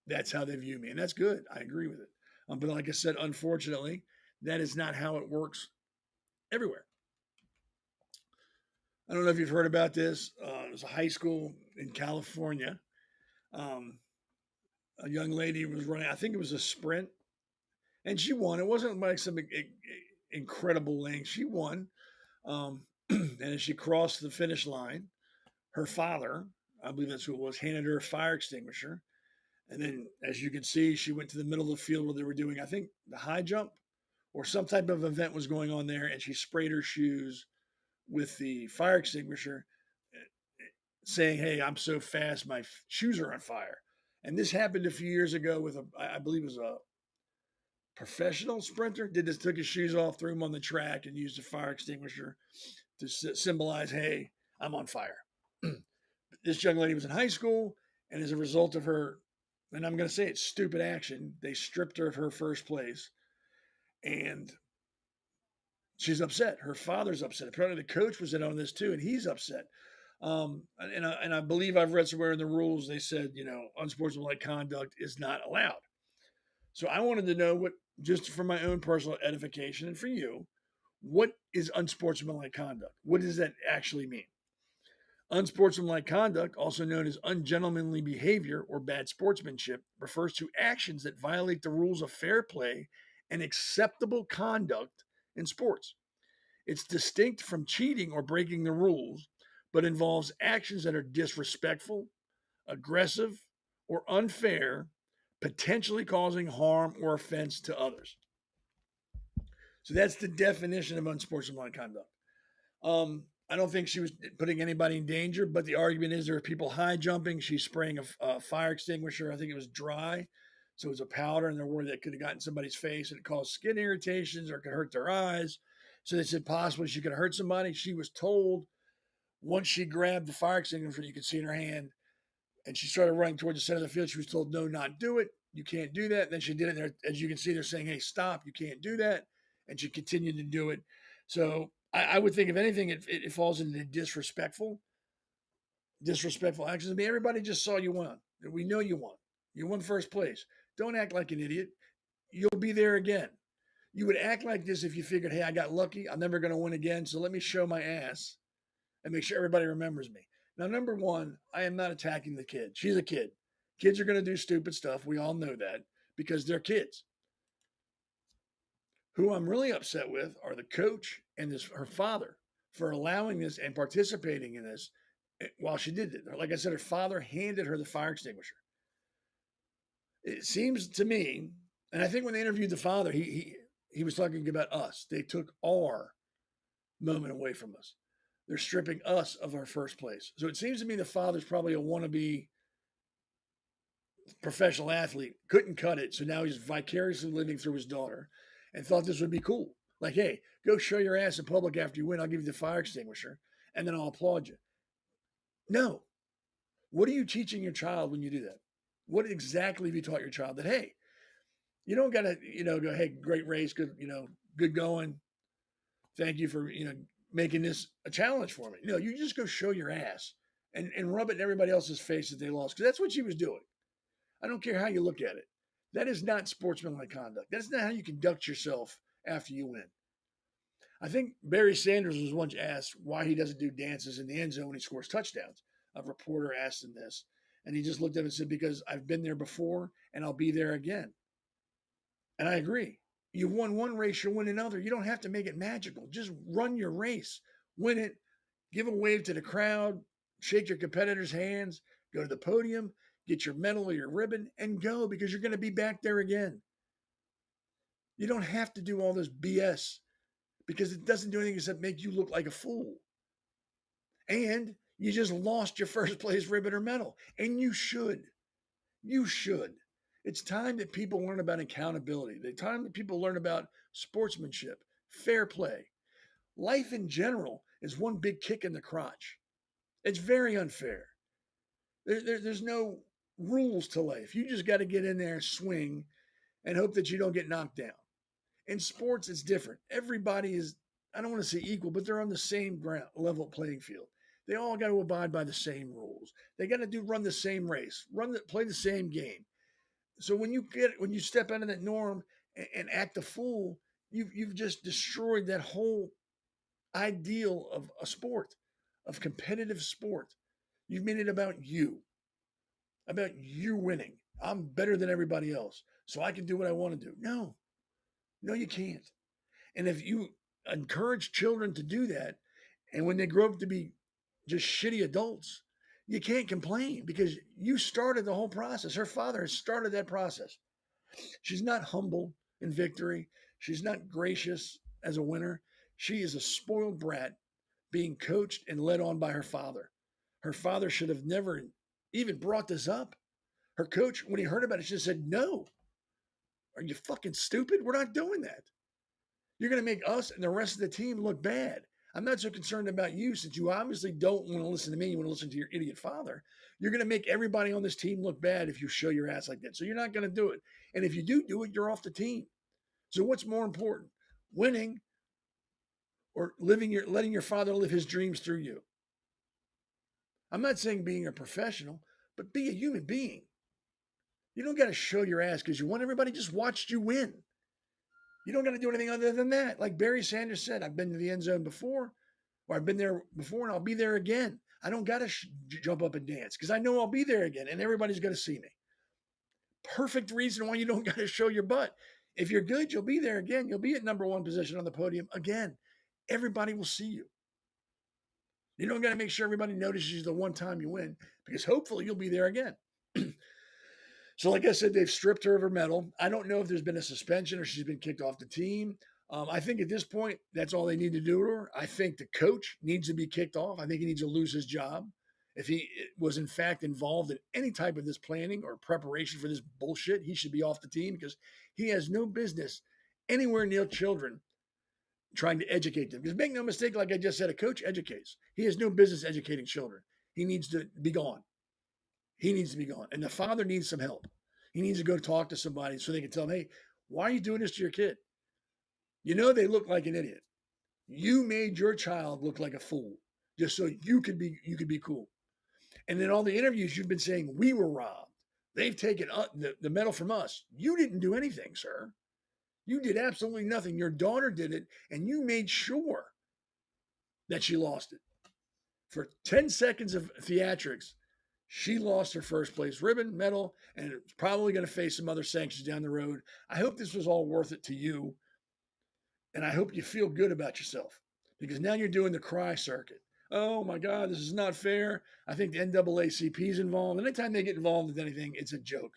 That's how they view me. And that's good. I agree with it. But like I said, unfortunately, that is not how it works everywhere. I don't know if you've heard about this. It was a high school in California. A young lady was running, I think it was a sprint, and she won. It wasn't like some incredible length. She won. And as she crossed the finish line, her father, I believe that's who it was, handed her a fire extinguisher. And then, as you can see, she went to the middle of the field where they were doing, I think, the high jump or some type of event was going on there. And she sprayed her shoes with the fire extinguisher, saying, hey, I'm so fast, my shoes are on fire. And this happened a few years ago with, I believe it was a professional sprinter, took his shoes off, threw them on the track, and used a fire extinguisher to symbolize, hey, I'm on fire. This young lady was in high school, and as a result of her, and I'm going to say it's stupid action, they stripped her of her first place, and she's upset. Her father's upset. Apparently the coach was in on this too, and he's upset. And I believe I've read somewhere in the rules, they said, unsportsmanlike conduct is not allowed. So I wanted to know just for my own personal edification and for you, what is unsportsmanlike conduct? What does that actually mean? Unsportsmanlike conduct, also known as ungentlemanly behavior or bad sportsmanship, refers to actions that violate the rules of fair play and acceptable conduct in sports. It's distinct from cheating or breaking the rules, but involves actions that are disrespectful, aggressive, or unfair, potentially causing harm or offense to others. So that's the definition of unsportsmanlike conduct. I don't think she was putting anybody in danger, but the argument is there are people high jumping. She's spraying a fire extinguisher. I think it was dry. So it was a powder, and they're worried that could have gotten somebody's face and it caused skin irritations or it could hurt their eyes. So they said possibly she could have hurt somebody. She was told once she grabbed the fire extinguisher, you could see in her hand, and she started running towards the center of the field. She was told, no, not do it. You can't do that. And then she did it. There, as you can see, they're saying, hey, stop. You can't do that. And she continued to do it. So I would think, if anything, it falls into disrespectful actions. I mean, everybody just saw you won. We know you won. You won first place. Don't act like an idiot. You'll be there again. You would act like this if you figured, hey, I got lucky. I'm never going to win again. So let me show my ass and make sure everybody remembers me. Now, number one, I am not attacking the kid. She's a kid. Kids are going to do stupid stuff. We all know that because they're kids. Who I'm really upset with are the coach and her father for allowing this and participating in this while she did it. Like I said, her father handed her the fire extinguisher. It seems to me, and I think when they interviewed the father, he was talking about us. They took our moment away from us. They're stripping us of our first place. So it seems to me the father's probably a wannabe professional athlete, couldn't cut it. So now he's vicariously living through his daughter and thought this would be cool. Like, hey, go show your ass in public after you win. I'll give you the fire extinguisher and then I'll applaud you. No. What are you teaching your child when you do that? What exactly have you taught your child? That, hey, you don't got to, go, hey, great race, good, good going. Thank you for, making this a challenge for me. No, you just go show your ass and rub it in everybody else's face that they lost. Because that's what she was doing. I don't care how you look at it. That is not sportsmanlike conduct. That's not how you conduct yourself after you win. I think Barry Sanders was once asked why he doesn't do dances in the end zone when he scores touchdowns. A reporter asked him this, and he just looked at him and said, because I've been there before and I'll be there again. And I agree. You've won one race, you'll win another. You don't have to make it magical. Just run your race, win it, give a wave to the crowd, shake your competitors' hands, go to the podium, get your medal or your ribbon, and go, because you're going to be back there again. You don't have to do all this BS because it doesn't do anything except make you look like a fool. And you just lost your first place ribbon or medal. And you should. You should. It's time that people learn about accountability. It's time that people learn about sportsmanship, fair play. Life in general is one big kick in the crotch. It's very unfair. There's no rules to life. You just got to get in there, swing, and hope that you don't get knocked down. In sports, it's different. Everybody is, I don't want to say equal, but they're on the same ground, level playing field. They all got to abide by the same rules. They got to run the same race, play the same game. So when you step out of that norm and act a fool, you've just destroyed that whole ideal of a sport, of competitive sport. You've made it about you winning. I'm better than everybody else, so I can do what I want to do. No, you can't. And if you encourage children to do that, and when they grow up to be just shitty adults, you can't complain because you started the whole process. Her father has started that process. She's not humble in victory. She's not gracious as a winner. She is a spoiled brat being coached and led on by her father. Her father should have never even brought this up. Her coach, when he heard about it, just said, no. Are you fucking stupid? We're not doing that. You're going to make us and the rest of the team look bad. I'm not so concerned about you since you obviously don't want to listen to me. You want to listen to your idiot father. You're going to make everybody on this team look bad if you show your ass like that. So you're not going to do it. And if you do it, you're off the team. So what's more important, winning or letting your father live his dreams through you? I'm not saying being a professional, but be a human being. You don't got to show your ass because you won. Everybody just watched you win. You don't got to do anything other than that. Like Barry Sanders said, I've been to the end zone before, or I've been there before and I'll be there again. I don't got to jump up and dance because I know I'll be there again and everybody's going to see me. Perfect reason why you don't got to show your butt. If you're good, you'll be there again. You'll be at number one position on the podium again. Everybody will see you. You don't got to make sure everybody notices you the one time you win because hopefully you'll be there again. So, like I said, they've stripped her of her medal. I don't know if there's been a suspension or she's been kicked off the team. I think at this point, that's all they need to do to her. I think the coach needs to be kicked off. I think he needs to lose his job. If he was in fact involved in any type of this planning or preparation for this bullshit, he should be off the team because he has no business anywhere near children trying to educate them. Because make no mistake, like I just said, a coach educates. He has no business educating children. He needs to be gone. He needs to be gone. And the father needs some help. He needs to go talk to somebody so they can tell him, hey, why are you doing this to your kid? You know they look like an idiot. You made your child look like a fool just so you could be cool. And in all the interviews, you've been saying we were robbed. They've taken the medal from us. You didn't do anything, sir. You did absolutely nothing. Your daughter did it, and you made sure that she lost it. For 10 seconds of theatrics, she lost her first place ribbon, medal, and it's probably going to face some other sanctions down the road. I hope this was all worth it to you, and I hope you feel good about yourself because now you're doing the cry circuit. Oh my God, this is not fair. I think the NAACP is involved. Anytime they get involved with anything, it's a joke.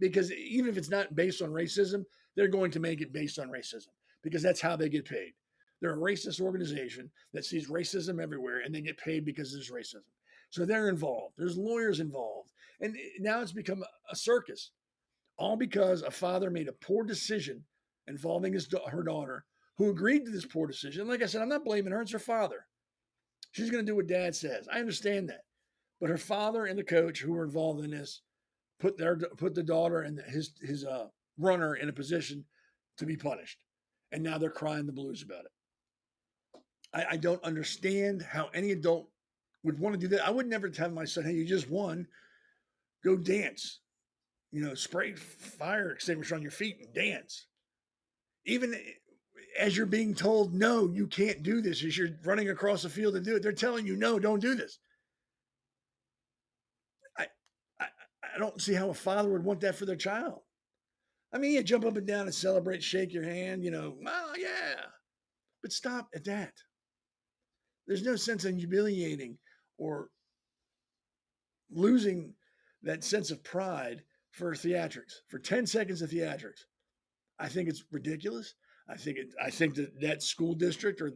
Because even if it's not based on racism, they're going to make it based on racism because that's how they get paid. They're a racist organization that sees racism everywhere and they get paid because there's racism. So they're involved. There's lawyers involved. And now it's become a circus, all because a father made a poor decision involving her daughter who agreed to this poor decision. Like I said, I'm not blaming her. It's her father. She's going to do what dad says. I understand that. But her father and the coach who were involved in this put the daughter and his runner in a position to be punished. And now they're crying the blues about it. I don't understand how any adult would want to do that. I would never tell my son, hey, you just won. Go dance. Spray fire extinguisher on your feet and dance. Even as you're being told, no, you can't do this, as you're running across the field to do it, they're telling you, no, don't do this. I don't see how a father would want that for their child. I mean, you jump up and down and celebrate, shake your hand, well, yeah. But stop at that. There's no sense in humiliating or losing that sense of pride for theatrics, for 10 seconds of theatrics. I think it's ridiculous. I think that school district or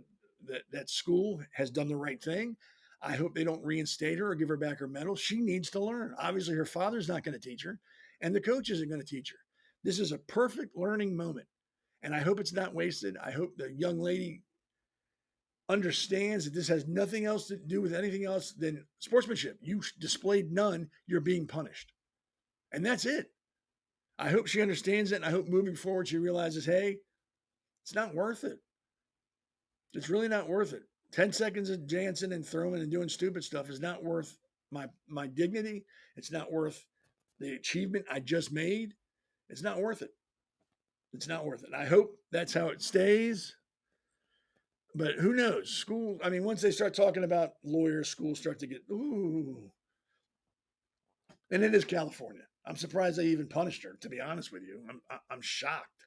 that school has done the right thing. I hope they don't reinstate her or give her back her medal. She needs to learn. Obviously, her father's not going to teach her, and the coach isn't going to teach her. This is a perfect learning moment, and I hope it's not wasted. I hope the young lady understands that this has nothing else to do with anything else than sportsmanship. You displayed none. You're being punished, and that's it. I hope she understands it, and I hope moving forward she realizes, hey, it's not worth it. It's really not worth it. 10 seconds of dancing and throwing and doing stupid stuff is not worth my dignity. It's not worth the achievement I just made. It's not worth it. It's not worth it. I hope that's how it stays. But who knows? School, I mean, once they start talking about lawyers, schools start to get, ooh. And it is California. I'm surprised they even punished her, to be honest with you. I'm shocked.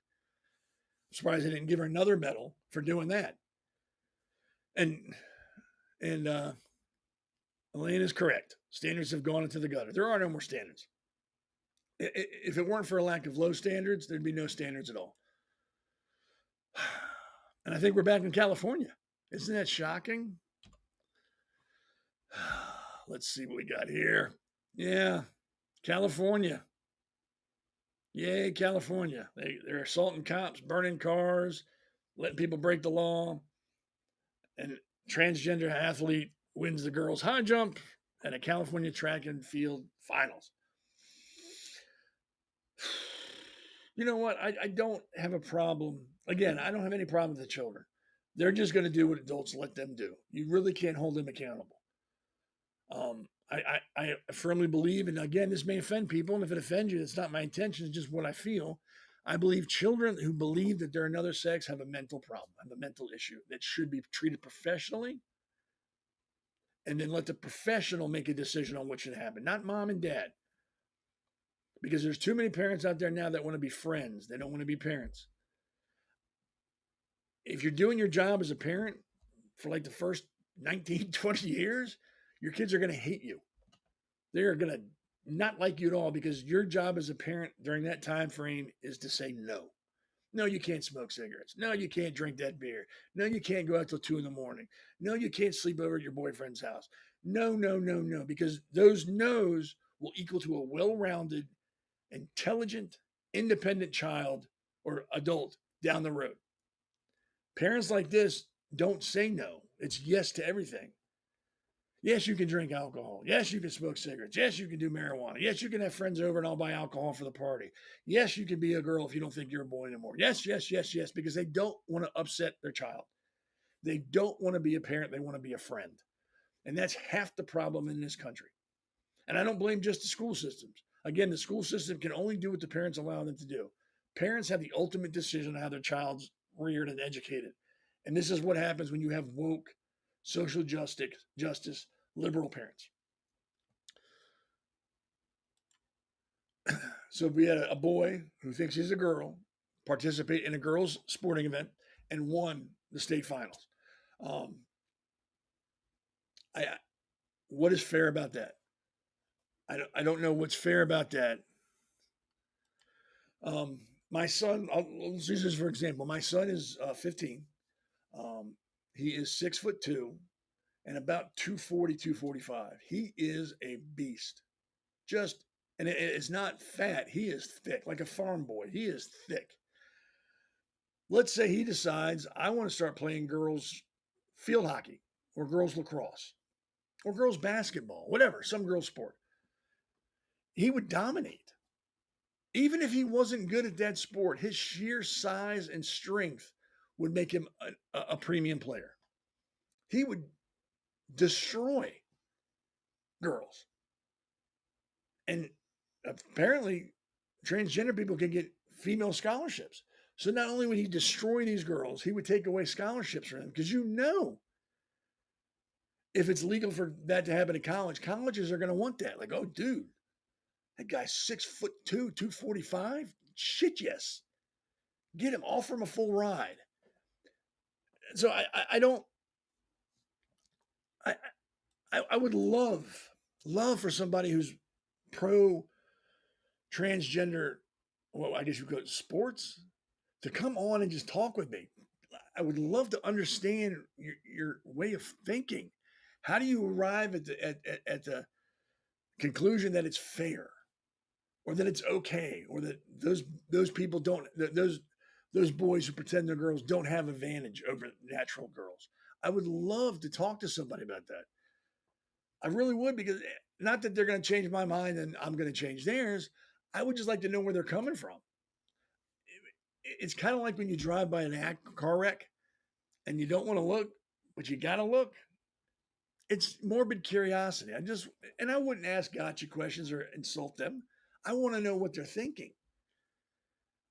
I'm surprised they didn't give her another medal for doing that. And Elaine is correct. Standards have gone into the gutter. There are no more standards. If it weren't for a lack of low standards, there'd be no standards at all. And I think we're back in California. Isn't that shocking? Let's see what we got here. Yeah, California. Yay, California. They're assaulting cops, burning cars, letting people break the law. And transgender athlete wins the girls' high jump at a California track and field finals. You know what? I don't have a problem. Again, I don't have any problem with the children. They're just going to do what adults let them do. You really can't hold them accountable. I firmly believe, and again, this may offend people, and if it offends you, it's not my intention, it's just what I feel. I believe children who believe that they're another sex have a mental problem, have a mental issue that should be treated professionally and then let the professional make a decision on what should happen, not mom and dad. Because there's too many parents out there now that want to be friends. They don't want to be parents. If you're doing your job as a parent for like the first 19, 20 years, your kids are going to hate you. They're going to not like you at all because your job as a parent during that time frame is to say no. No, you can't smoke cigarettes. No, you can't drink that beer. No, you can't go out till 2 a.m. No, you can't sleep over at your boyfriend's house. No, no, no, no, because those no's will equal to a well-rounded, intelligent, independent child or adult down the road. Parents like this don't say no. It's yes to everything. Yes, you can drink alcohol. Yes, you can smoke cigarettes. Yes, you can do marijuana. Yes, you can have friends over and I'll buy alcohol for the party. Yes, you can be a girl if you don't think you're a boy anymore. Yes, yes, yes, yes, because they don't want to upset their child. They don't want to be a parent. They want to be a friend. And that's half the problem in this country. And I don't blame just the school systems. Again, the school system can only do what the parents allow them to do. Parents have the ultimate decision on how their child's reared and educated. And this is what happens when you have woke, social justice, liberal parents. So we had a boy who thinks he's a girl participate in a girls' sporting event and won the state finals. What is fair about that? I don't know what's fair about that. My son, let's use this for example. My son is 15. He is 6'2" and about 240, 245. He is a beast. And it's not fat. He is thick, like a farm boy. He is thick. Let's say he decides, I want to start playing girls field hockey or girls lacrosse or girls basketball, whatever, some girls sport. He would dominate. Even if he wasn't good at that sport, his sheer size and strength would make him a premium player. He would destroy girls. And apparently, transgender people can get female scholarships. So not only would he destroy these girls, he would take away scholarships for them. Because if it's legal for that to happen in college, colleges are going to want that. Like, oh, dude, that guy's 6'2", 245. Shit, yes. Get him. Offer him a full ride. So I would love for somebody who's pro transgender, well, I guess you could call it sports, to come on and just talk with me. I would love to understand your way of thinking. How do you arrive at the conclusion that it's fair, or that it's okay, or that those people don't, those boys who pretend they're girls don't have advantage over natural girls? I would love to talk to somebody about that. I really would, because not that they're going to change my mind and I'm going to change theirs. I would just like to know where they're coming from. It's kind of like when you drive by a car wreck and you don't want to look, but you got to look. It's morbid curiosity. I wouldn't ask gotcha questions or insult them. I want to know what they're thinking.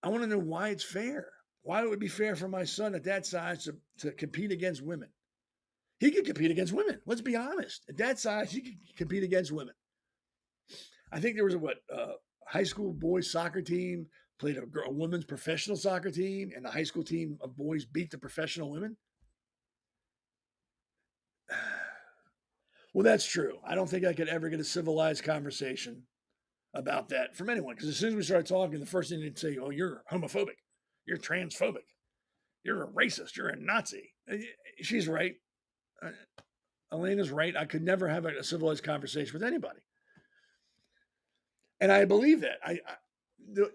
I want to know why it's fair. Why it would be fair for my son at that size to compete against women. He could compete against women. Let's be honest. At that size, he could compete against women. I think there was a high school boys soccer team played a women's professional soccer team, and the high school team of boys beat the professional women. Well, that's true. I don't think I could ever get a civilized conversation about that from anyone, because as soon as we start talking, the first thing they'd say, oh, you're homophobic. You're transphobic. You're a racist. You're a Nazi. She's right. Elena's right. I could never have a civilized conversation with anybody. And I believe that.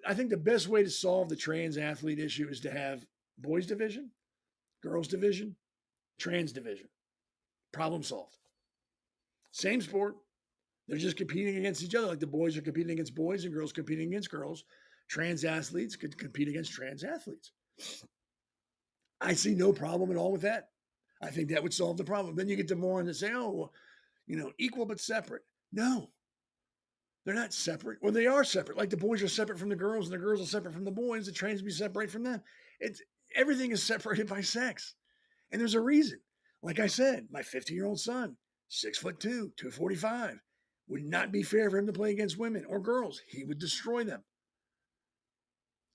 I think the best way to solve the trans athlete issue is to have boys division, girls division, trans division. Problem solved. Same sport. They're just competing against each other. Like the boys are competing against boys and girls competing against girls. Trans athletes could compete against trans athletes. I see no problem at all with that. I think that would solve the problem. Then you get to more and say, oh, equal but separate. No, they're not separate. Well, they are separate. Like the boys are separate from the girls and the girls are separate from the boys. The trans be separate from them. Everything is separated by sex. And there's a reason. Like I said, my 15-year-old son, 6'2", 245. Would not be fair for him to play against women or girls. He would destroy them.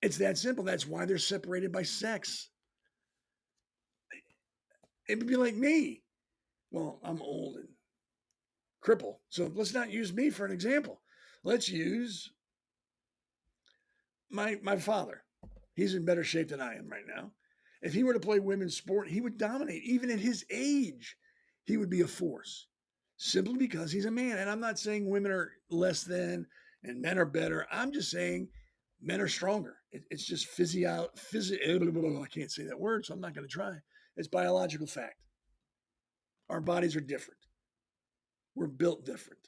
It's that simple. That's why they're separated by sex. It would be like me. Well, I'm old and crippled, so let's not use me for an example. Let's use my father. He's in better shape than I am right now. If he were to play women's sport, he would dominate. Even at his age, he would be a force simply because he's a man. And I'm not saying women are less than and men are better. I'm just saying men are stronger. It's just I can't say that word, so I'm not going to try. It's biological fact. Our bodies are different. We're built different.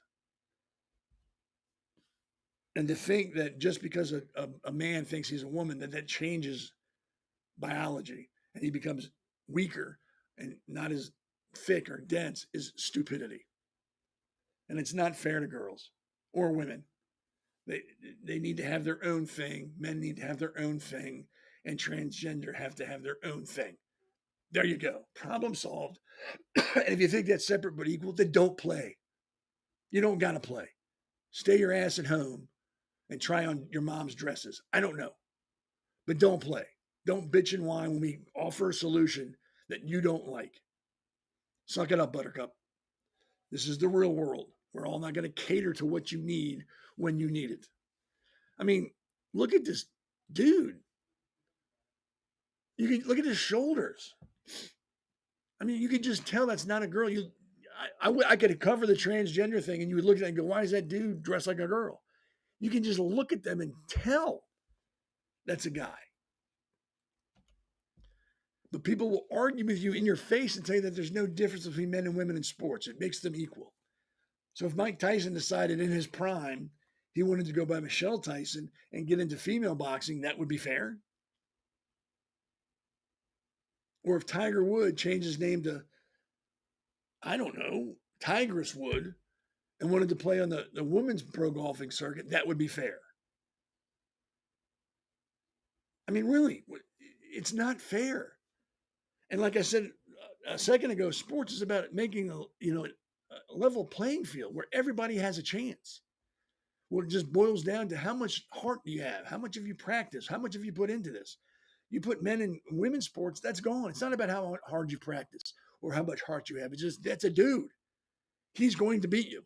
And to think that just because a man thinks he's a woman, that changes biology and he becomes weaker and not as thick or dense is stupidity. And it's not fair to girls or women. They need to have their own thing. Men need to have their own thing. And transgender have to have their own thing. There you go. Problem solved. And if you think that's separate but equal, then don't play. You don't got to play. Stay your ass at home and try on your mom's dresses. I don't know. But don't play. Don't bitch and whine when we offer a solution that you don't like. Suck it up, Buttercup. This is the real world. We're all not going to cater to what you need when you need it. I mean, look at this dude. You can look at his shoulders. I mean, you can just tell that's not a girl. I could cover the transgender thing and you would look at it and go, why is that dude dressed like a girl? You can just look at them and tell that's a guy. But people will argue with you in your face and tell you that there's no difference between men and women in sports. It makes them equal. So if Mike Tyson decided in his prime he wanted to go by Michelle Tyson and get into female boxing, that would be fair. Or if Tiger Woods changed his name to, I don't know, Tigress Wood and wanted to play on the women's pro golfing circuit, that would be fair. I mean, really, it's not fair. And like I said a second ago, sports is about making a level playing field where everybody has a chance. Well, it just boils down to how much heart do you have? How much have you practiced? How much have you put into this? You put men in women's sports, that's gone. It's not about how hard you practice or how much heart you have. It's just, that's a dude. He's going to beat you.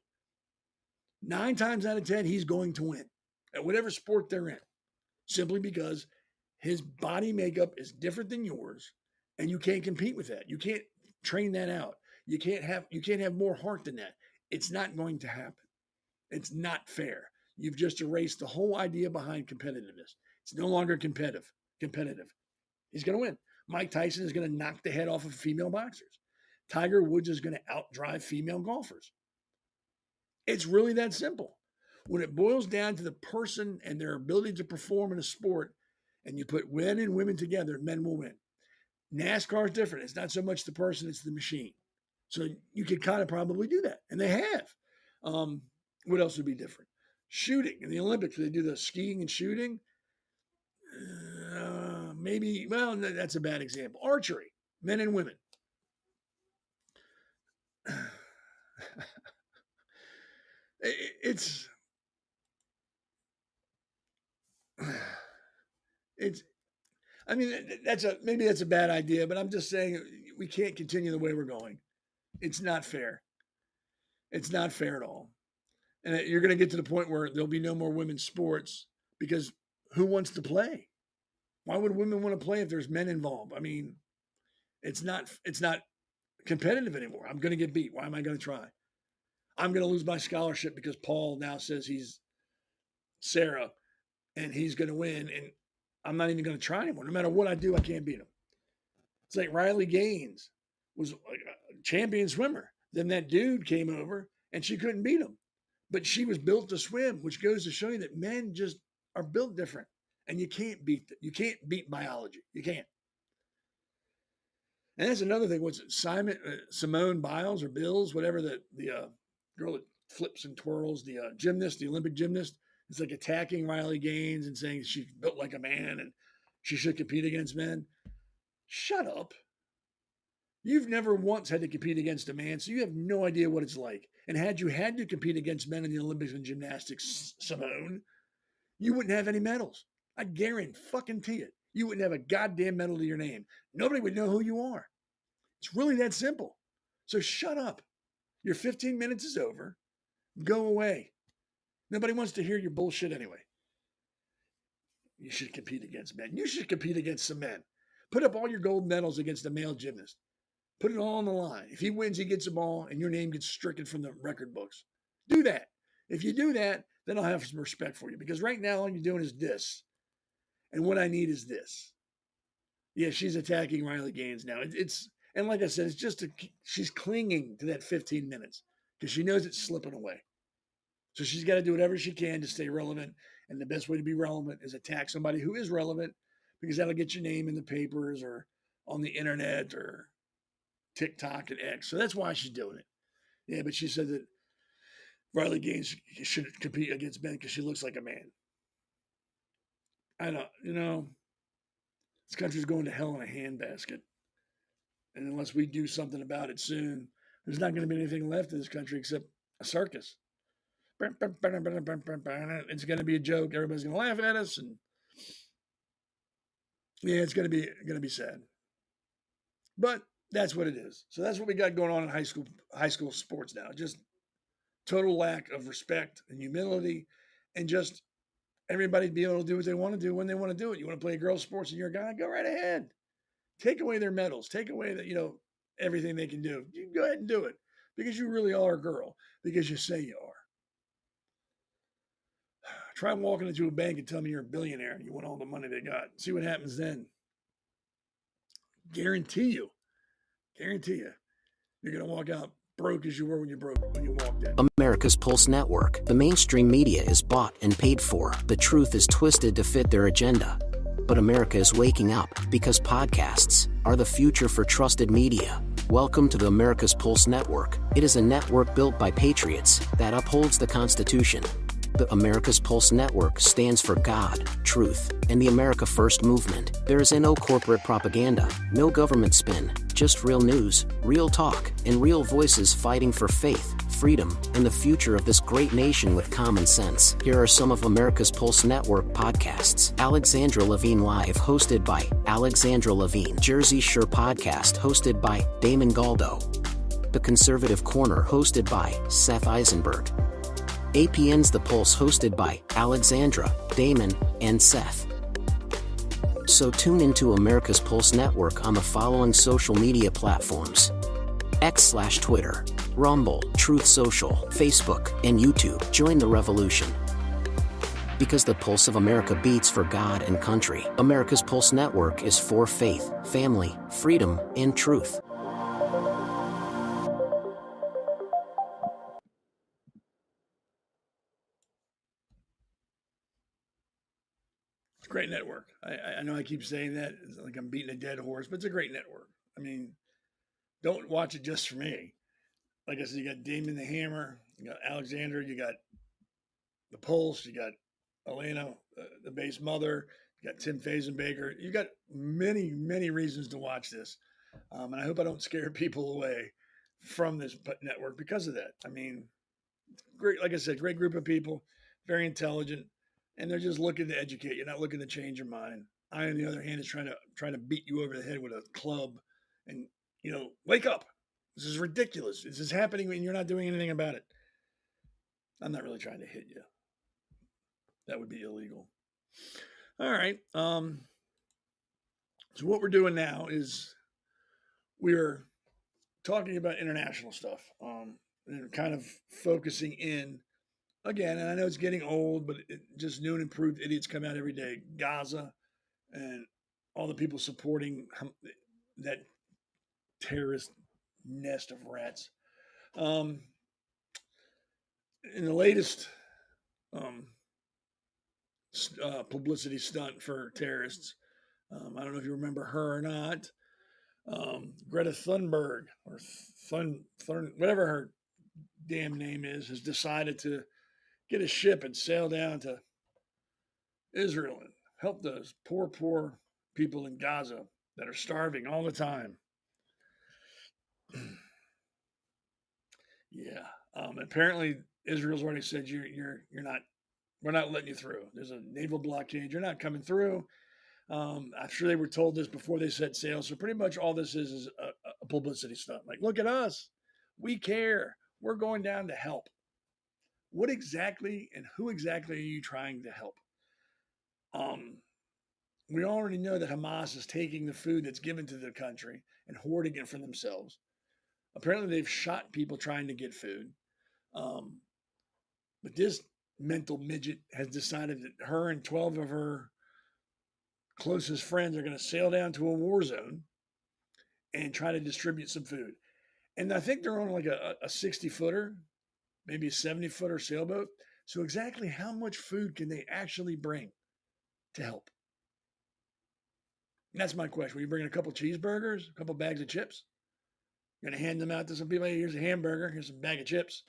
9 times out of 10, he's going to win at whatever sport they're in, simply because his body makeup is different than yours. And you can't compete with that. You can't train that out. You can't have more heart than that. It's not going to happen. It's not fair. You've just erased the whole idea behind competitiveness. It's no longer competitive. He's going to win. Mike Tyson is going to knock the head off of female boxers. Tiger Woods is going to outdrive female golfers. It's really that simple. When it boils down to the person and their ability to perform in a sport, and you put men and women together, men will win. NASCAR is different. It's not so much the person, it's the machine. So you could kind of probably do that. And they have. What else would be different? Shooting. In the Olympics, they do the skiing and shooting. Maybe, well, that's a bad example. Archery, men and women. It's I mean, maybe that's a bad idea, but I'm just saying we can't continue the way we're going. It's not fair. It's not fair at all. And you're going to get to the point where there'll be no more women's sports because who wants to play? Why would women want to play if there's men involved? I mean, it's not competitive anymore. I'm going to get beat. Why am I going to try? I'm going to lose my scholarship because Paul now says he's Sarah and he's going to win. And I'm not even going to try anymore. No matter what I do, I can't beat him. It's like Riley Gaines was like a champion swimmer. Then that dude came over and she couldn't beat him. But she was built to swim, which goes to show you that men just are built different. And you can't beat them. You can't beat biology. You can't. And that's another thing. What's it? Simone Biles or Bills, whatever the girl that flips and twirls, the gymnast, the Olympic gymnast, is like attacking Riley Gaines and saying she's built like a man and she should compete against men. Shut up. You've never once had to compete against a man, so you have no idea what it's like. And had you had to compete against men in the Olympics and gymnastics, Simone, you wouldn't have any medals. I guarantee it. You wouldn't have a goddamn medal to your name. Nobody would know who you are. It's really that simple. So shut up. Your 15 minutes is over. Go away. Nobody wants to hear your bullshit anyway. You should compete against men. You should compete against some men. Put up all your gold medals against a male gymnast. Put it all on the line. If he wins, he gets them all, and your name gets stricken from the record books. Do that. If you do that, then I'll have some respect for you. Because right now, all you're doing is this. And what I need is this. Yeah, she's attacking Riley Gaines now. And like I said, it's just she's clinging to that 15 minutes because she knows it's slipping away. So she's got to do whatever she can to stay relevant. And the best way to be relevant is attack somebody who is relevant because that'll get your name in the papers or on the internet or TikTok and X. So that's why she's doing it. Yeah, but she said that Riley Gaines shouldn't compete against Ben because she looks like a man. I don't, this country's going to hell in a handbasket. And unless we do something about it soon, there's not going to be anything left in this country except a circus. It's going to be a joke. Everybody's going to laugh at us, and yeah, it's going to be sad. But that's what it is. So that's what we got going on in high school sports now. Just total lack of respect and humility, and just everybody be able to do what they want to do when they want to do it. You want to play girls' sports and you're a guy, go right ahead. Take away their medals. Take away everything they can do. You can go ahead and do it because you really are a girl because you say you are. Try walking into a bank and tell me you're a billionaire and you want all the money they got. See what happens then. Guarantee you, you're going to walk out broke as you were when you walked in. America's Pulse Network. The mainstream media is bought and paid for. The truth is twisted to fit their agenda. But America is waking up because podcasts are the future for trusted media. Welcome to the America's Pulse Network. It is a network built by patriots that upholds the Constitution. The America's Pulse Network stands for God, truth, and the America First movement. There is no corporate propaganda, no government spin, just real news, real talk, and real voices fighting for faith, freedom, and the future of this great nation with common sense. Here are some of America's Pulse Network podcasts. Alexandra Levine Live, hosted by Alexandra Levine. Jersey Shore Podcast, hosted by Damon Galdo. The Conservative Corner, hosted by Seth Eisenberg. APN's The Pulse, hosted by Alexandra, Damon, and Seth. So tune into America's Pulse Network on the following social media platforms: X/Twitter, Rumble, Truth Social, Facebook, and YouTube. Join the revolution. Because the pulse of America beats for God and country. America's Pulse Network is for faith, family, freedom, and truth. Great network. I know I keep saying that. It's like I'm beating a dead horse, but it's a great network. I mean, don't watch it just for me. Like I said, you got Damon the Hammer, you got Alexander, you got the Pulse, you got Elena, the base mother, you got Tim Fazenbaker. You got many, many reasons to watch this. And I hope I don't scare people away from this network because of that. I mean, great, like I said, great group of people, very intelligent. And they're just looking to educate you, not looking to change your mind. I, on the other hand, is trying to beat you over the head with a club and, wake up. This is ridiculous. This is happening and you're not doing anything about it. I'm not really trying to hit you. That would be illegal. All right. So what we're doing now is we're talking about international stuff and kind of focusing in again, and I know it's getting old, but just new and improved idiots come out every day. Gaza and all the people supporting that terrorist nest of rats. In the latest publicity stunt for terrorists, I don't know if you remember her or not, Greta Thunberg, or whatever her damn name is, has decided to get a ship and sail down to Israel and help those poor people in Gaza that are starving all the time. Yeah. Apparently, Israel's already said you're not. We're not letting you through. There's a naval blockade. You're not coming through. I'm sure they were told this before they set sail. So pretty much all this is a publicity stunt. Like, look at us. We care. We're going down to help. What exactly and who exactly are you trying to help? Um, we already know that Hamas is taking the food that's given to the country and hoarding it for themselves. Apparently, they've shot people trying to get food. Um, but this mental midget has decided that her and 12 of her closest friends are going to sail down to a war zone and try to distribute some food. And I think they're on like a 60 footer, maybe a 70 footer sailboat. So, exactly how much food can they actually bring to help? And that's my question. Will you bring a couple cheeseburgers, a couple bags of chips? You're going to hand them out to some people. Hey, here's a hamburger. Here's a bag of chips.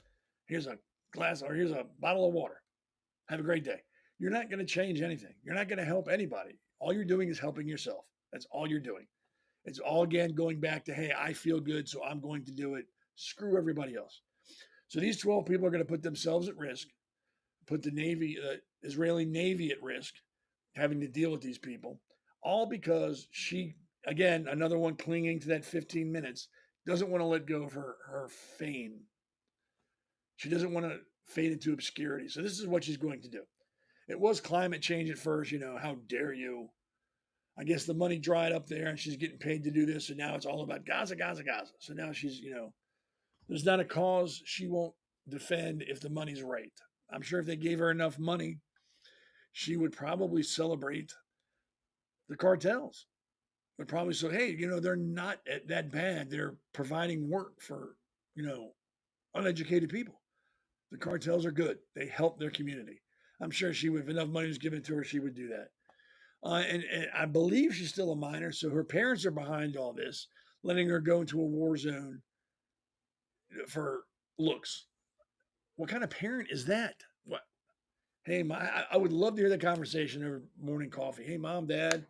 Here's a glass, or here's a bottle of water. Have a great day. You're not going to change anything. You're not going to help anybody. All you're doing is helping yourself. That's all you're doing. It's all, again, going back to, hey, I feel good, so I'm going to do it. Screw everybody else. So these 12 people are going to put themselves at risk, put the Navy, Israeli Navy at risk, having to deal with these people, all because she, again, another one clinging to that 15 minutes, doesn't want to let go of her fame. She doesn't want to fade into obscurity. So this is what she's going to do. It was climate change at first, how dare you? I guess the money dried up there and she's getting paid to do this. And now it's all about Gaza, Gaza, Gaza. So now she's, there's not a cause she won't defend if the money's right. I'm sure if they gave her enough money, she would probably celebrate the cartels. Would probably say, hey, they're not that bad. They're providing work for, uneducated people. The cartels are good. They help their community. I'm sure she would, if enough money was given to her, she would do that. And I believe she's still a minor, so her parents are behind all this, letting her go into a war zone for looks. What kind of parent is that? What? Hey, I would love to hear that conversation over morning coffee. Hey, mom, dad,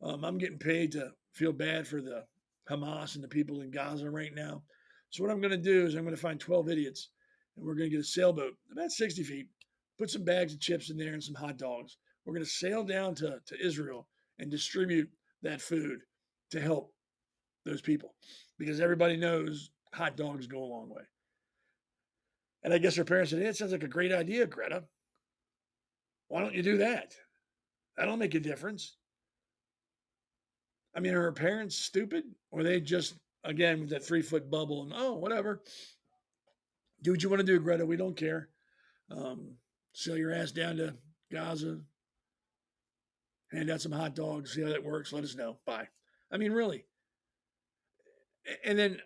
I'm getting paid to feel bad for the Hamas and the people in Gaza right now. So what I'm going to do is I'm going to find 12 idiots, and we're going to get a sailboat about 60 feet, put some bags of chips in there and some hot dogs. We're going to sail down to Israel and distribute that food to help those people because everybody knows hot dogs go a long way. And I guess her parents said, hey, it sounds like a great idea, Greta. Why don't you do that? That'll make a difference. I mean, are her parents stupid? Or are they just, again, with that 3-foot bubble and, oh, whatever. Do what you want to do, Greta. We don't care. Sail your ass down to Gaza. Hand out some hot dogs. See how that works. Let us know. Bye. I mean, really. And then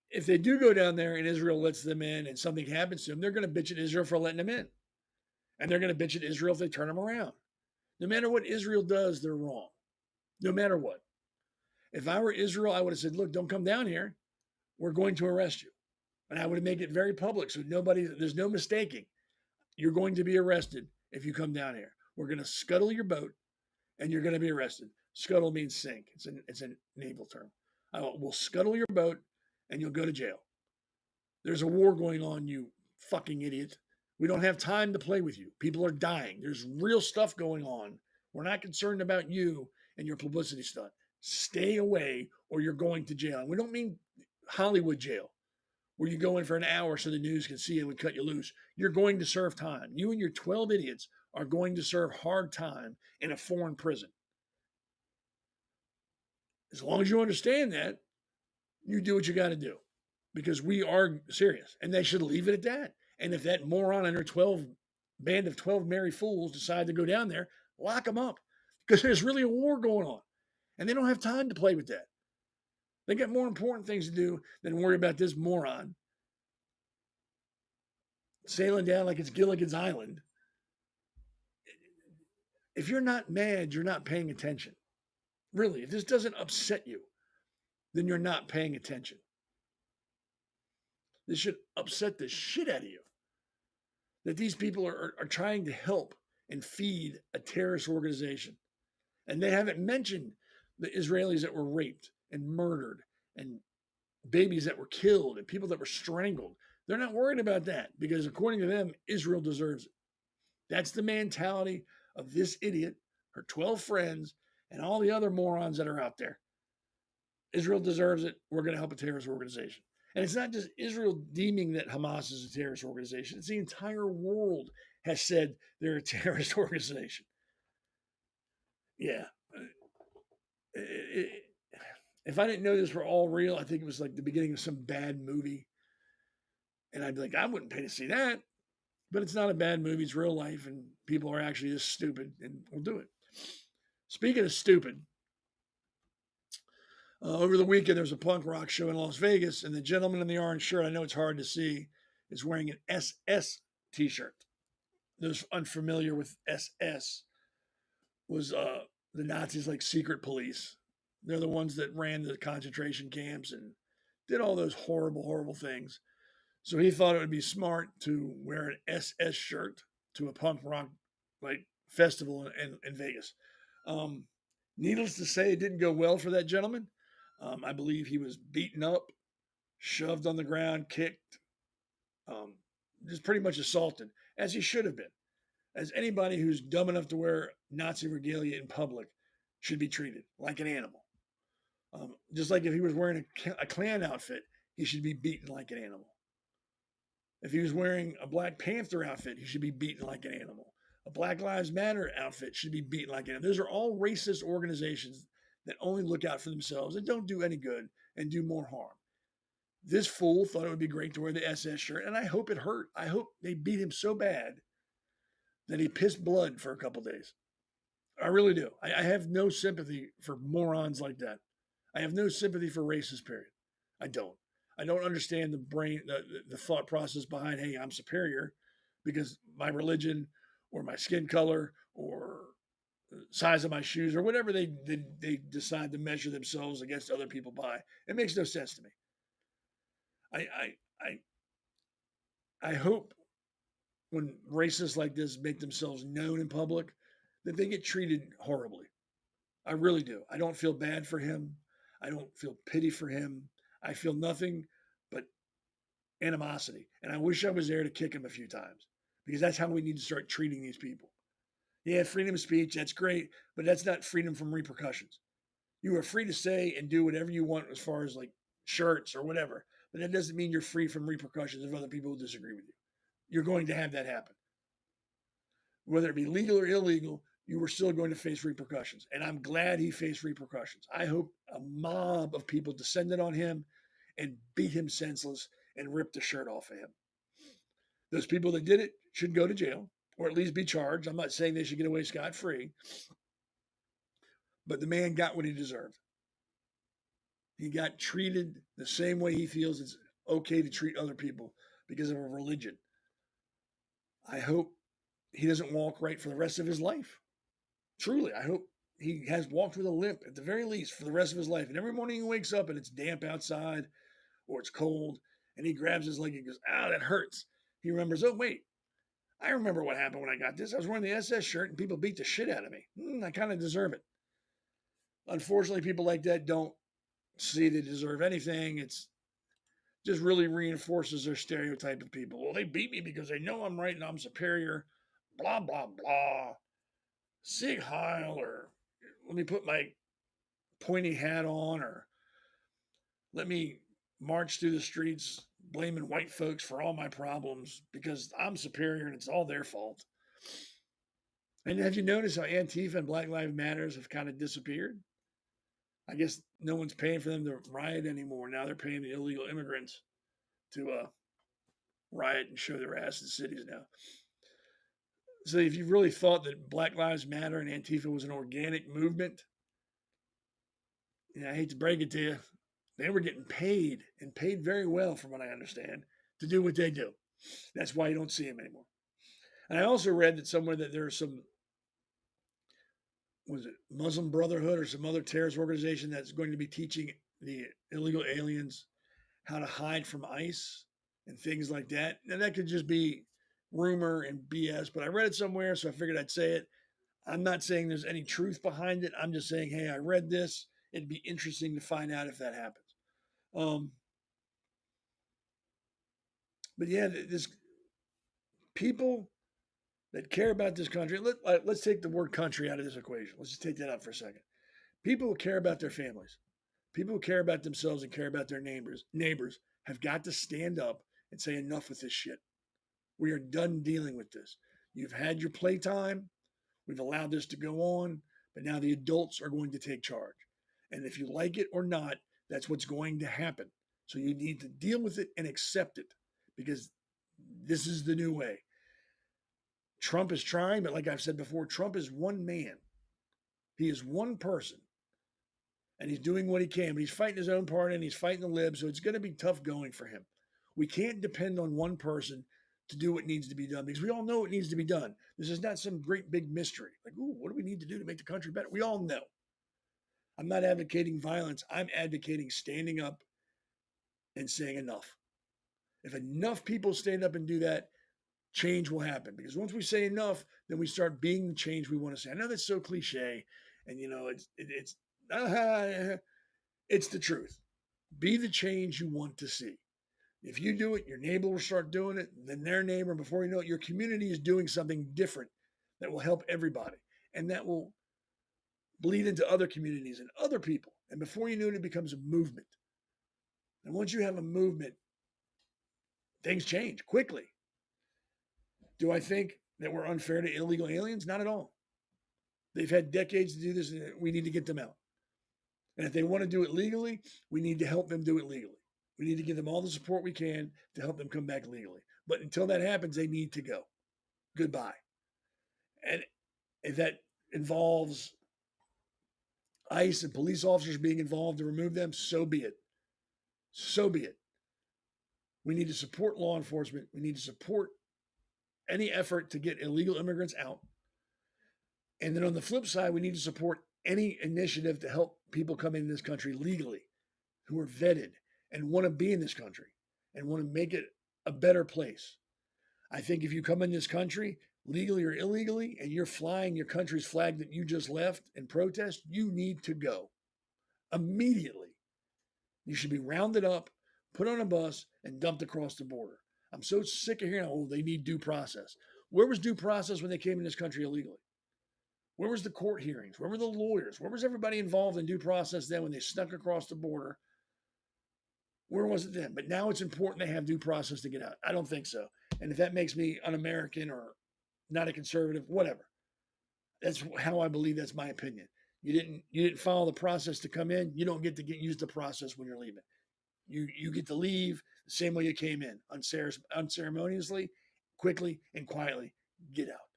if they do go down there and Israel lets them in and something happens to them, they're going to bitch at Israel for letting them in. And they're going to bitch at Israel if they turn them around. No matter what Israel does, they're wrong. No matter what. If I were Israel, I would have said, look, don't come down here. We're going to arrest you. And I would have made it very public so there's no mistaking. You're going to be arrested if you come down here. We're going to scuttle your boat and you're going to be arrested. Scuttle means sink. It's a naval term. We'll scuttle your boat and you'll go to jail. There's a war going on, you fucking idiot. We don't have time to play with you. People are dying. There's real stuff going on. We're not concerned about you and your publicity stunt. Stay away or you're going to jail. And we don't mean Hollywood jail, where you go in for an hour so the news can see you and we cut you loose. You're going to serve time. You and your 12 idiots are going to serve hard time in a foreign prison. As long as you understand that, you do what you got to do because we are serious and they should leave it at that. And if that moron and her band of 12 merry fools decide to go down there, lock them up because there's really a war going on and they don't have time to play with that. They got more important things to do than worry about this moron sailing down like it's Gilligan's Island. If you're not mad, you're not paying attention. Really, if this doesn't upset you, then you're not paying attention. This should upset the shit out of you. That these people are trying to help and feed a terrorist organization. And they haven't mentioned the Israelis that were raped and murdered and babies that were killed and people that were strangled. They're not worried about that because, according to them, Israel deserves it. That's the mentality of this idiot, her 12 friends, and all the other morons that are out there. Israel deserves it. We're going to help a terrorist organization. And it's not just Israel deeming that Hamas is a terrorist organization. It's the entire world has said they're a terrorist organization. Yeah. If I didn't know this were all real, I think it was like the beginning of some bad movie. And I'd be like, I wouldn't pay to see that. But it's not a bad movie. It's real life. And people are actually just stupid and will do it. Speaking of stupid, over the weekend, there was a punk rock show in Las Vegas, and the gentleman in the orange shirt, I know it's hard to see, is wearing an SS t-shirt. Those unfamiliar with SS was the Nazis' like secret police. They're the ones that ran the concentration camps and did all those horrible, horrible things. So he thought it would be smart to wear an SS shirt to a punk rock like festival in Vegas. Needless to say, it didn't go well for that gentleman. I believe he was beaten up, shoved on the ground, kicked, just pretty much assaulted, as he should have been. As anybody who's dumb enough to wear Nazi regalia in public should be treated like an animal. Just like if he was wearing a Klan outfit, he should be beaten like an animal. If he was wearing a Black Panther outfit, he should be beaten like an animal. A Black Lives Matter outfit should be beaten like an animal. Those are all racist organizations that only look out for themselves and don't do any good and do more harm. This fool thought it would be great to wear the SS shirt, and I hope it hurt. I hope they beat him so bad that he pissed blood for a couple days. I really do. I have no sympathy for morons like that. I have no sympathy for racists, period. I don't. I don't understand the thought process behind, hey, I'm superior because my religion or my skin color or size of my shoes or whatever they decide to measure themselves against other people by. It makes no sense to me. I hope when racists like this make themselves known in public that they get treated horribly. I really do. I don't feel bad for him. I don't feel pity for him. I feel nothing but animosity. And I wish I was there to kick him a few times because that's how we need to start treating these people. Yeah, freedom of speech, that's great, but that's not freedom from repercussions. You are free to say and do whatever you want as far as like shirts or whatever, but that doesn't mean you're free from repercussions of other people who disagree with you. You're going to have that happen. Whether it be legal or illegal, you were still going to face repercussions. And I'm glad he faced repercussions. I hope a mob of people descended on him and beat him senseless and ripped the shirt off of him. Those people that did it should go to jail or at least be charged. I'm not saying they should get away scot-free, but the man got what he deserved. He got treated the same way he feels it's okay to treat other people because of a religion. I hope he doesn't walk right for the rest of his life. Truly, I hope he has walked with a limp at the very least for the rest of his life. And every morning he wakes up and it's damp outside or it's cold and he grabs his leg and goes, that hurts. He remembers, oh, wait, I remember what happened when I got this. I was wearing the SS shirt and people beat the shit out of me. I kind of deserve it. Unfortunately, people like that don't see they deserve anything. It's just really reinforces their stereotype of people. Well, they beat me because they know I'm right and I'm superior. Blah, blah, blah. Sig Heil, or let me put my pointy hat on, or let me march through the streets blaming white folks for all my problems because I'm superior and it's all their fault. And have you noticed how Antifa and Black Lives Matters have kind of disappeared? I guess no one's paying for them to riot anymore. Now they're paying the illegal immigrants to riot and show their ass in cities now. So if you really thought that Black Lives Matter and Antifa was an organic movement, I hate to break it to you, they were getting paid and paid very well, from what I understand, to do what they do. That's why you don't see them anymore. And I also read that somewhere that there are some, was it Muslim Brotherhood or some other terrorist organization that's going to be teaching the illegal aliens how to hide from ICE and things like that. Now that could just be rumor and BS, but I read it somewhere, so I figured I'd say it. I'm not saying there's any truth behind it. I'm just saying, hey, I read this. It'd be interesting to find out if that happens. But yeah, this people that care about this country. Let's take the word country out of this equation. Let's just take that out for a second. People who care about their families, people who care about themselves and care about their neighbors have got to stand up and say enough with this shit. We are done dealing with this. You've had your playtime. We've allowed this to go on, but now the adults are going to take charge. And if you like it or not, that's what's going to happen. So you need to deal with it and accept it because this is the new way. Trump is trying, but like I've said before, Trump is one man. He is one person. And he's doing what he can, but he's fighting his own party and he's fighting the libs, so it's going to be tough going for him. We can't depend on one person to do what needs to be done because we all know what needs to be done. This is not some great big mystery. Like, ooh, what do we need to do to make the country better? We all know. I'm not advocating violence. I'm advocating standing up and saying enough. If enough people stand up and do that, change will happen. Because once we say enough, then we start being the change we want to say. I know that's so cliche, and it's the truth. Be the change you want to see. If you do it, your neighbor will start doing it, then their neighbor, before you know it, your community is doing something different that will help everybody. And that will bleed into other communities and other people. And before you know it, it becomes a movement. And once you have a movement, things change quickly. Do I think that we're unfair to illegal aliens? Not at all. They've had decades to do this, and we need to get them out. And if they want to do it legally, we need to help them do it legally. We need to give them all the support we can to help them come back legally. But until that happens, they need to go. Goodbye. And if that involves ICE and police officers being involved to remove them, so be it. So be it. We need to support law enforcement. We need to support any effort to get illegal immigrants out. And then on the flip side, we need to support any initiative to help people come into this country legally who are vetted and want to be in this country and want to make it a better place. I think if you come in this country, legally or illegally, and you're flying your country's flag that you just left in protest, you need to go immediately. You should be rounded up, put on a bus, and dumped across the border. I'm so sick of hearing, oh, they need due process. Where was due process when they came in this country illegally? Where was the court hearings? Where were the lawyers? Where was everybody involved in due process then when they snuck across the border? Where was it then? But now it's important they have due process to get out. I don't think so. And if that makes me un-American or not a conservative, whatever. That's how I believe. That's my opinion. You didn't follow the process to come in. You don't get to use the process when you're leaving. You get to leave the same way you came in, unceremoniously, quickly, and quietly. Get out.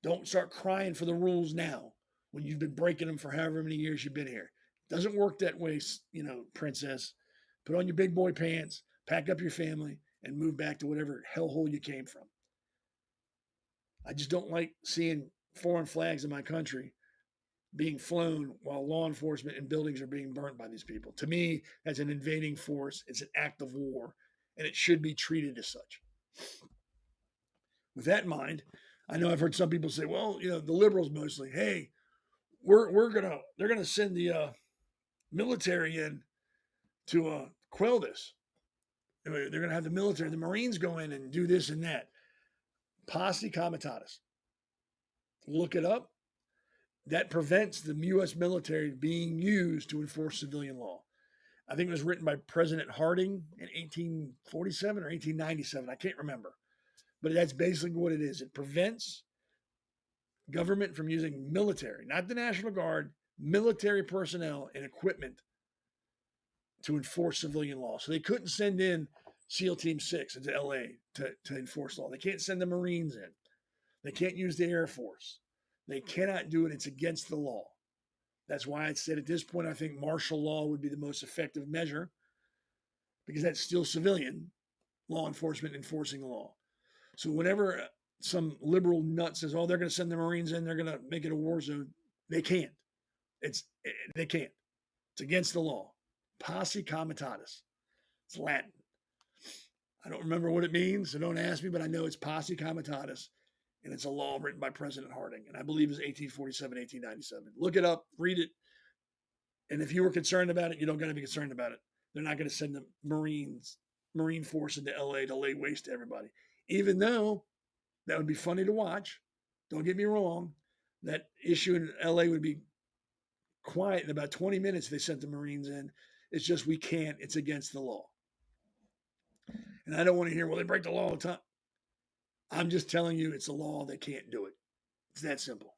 Don't start crying for the rules now when you've been breaking them for however many years you've been here. Doesn't work that way, princess. Put on your big boy pants, pack up your family, and move back to whatever hellhole you came from. I just don't like seeing foreign flags in my country being flown while law enforcement and buildings are being burnt by these people. To me, as an invading force, it's an act of war, and it should be treated as such. With that in mind, I know I've heard some people say, well, the liberals mostly, hey, they're gonna send the military in to quell this. They're gonna have the military, the Marines go in and do this and that. Posse comitatus. Look it up. That prevents the U.S. military being used to enforce civilian law. I think it was written by President Harding in 1847 or 1897. I can't remember. But that's basically what it is. It prevents government from using military, not the National Guard, military personnel and equipment to enforce civilian law. So they couldn't send in SEAL Team 6 into LA to enforce law. They can't send the Marines in. They can't use the Air Force. They cannot do it. It's against the law. That's why I said at this point, I think martial law would be the most effective measure because that's still civilian law enforcement enforcing the law. So whenever some liberal nut says, oh, they're going to send the Marines in, they're going to make it a war zone, they can't. They can't. It's against the law. Posse comitatus. It's Latin. I don't remember what it means, so don't ask me, but I know it's posse comitatus, and it's a law written by President Harding, and I believe it's 1847, 1897. Look it up, read it, and if you were concerned about it, you don't got to be concerned about it. They're not going to send the Marines Marine force into LA to lay waste to everybody. Even though that would be funny to watch. Don't get me wrong. That issue in LA would be quiet in about 20 minutes if they sent the Marines in. It's just we can't. It's against the law. And I don't want to hear, well, they break the law all the time. I'm just telling you it's a law. They can't do it. It's that simple.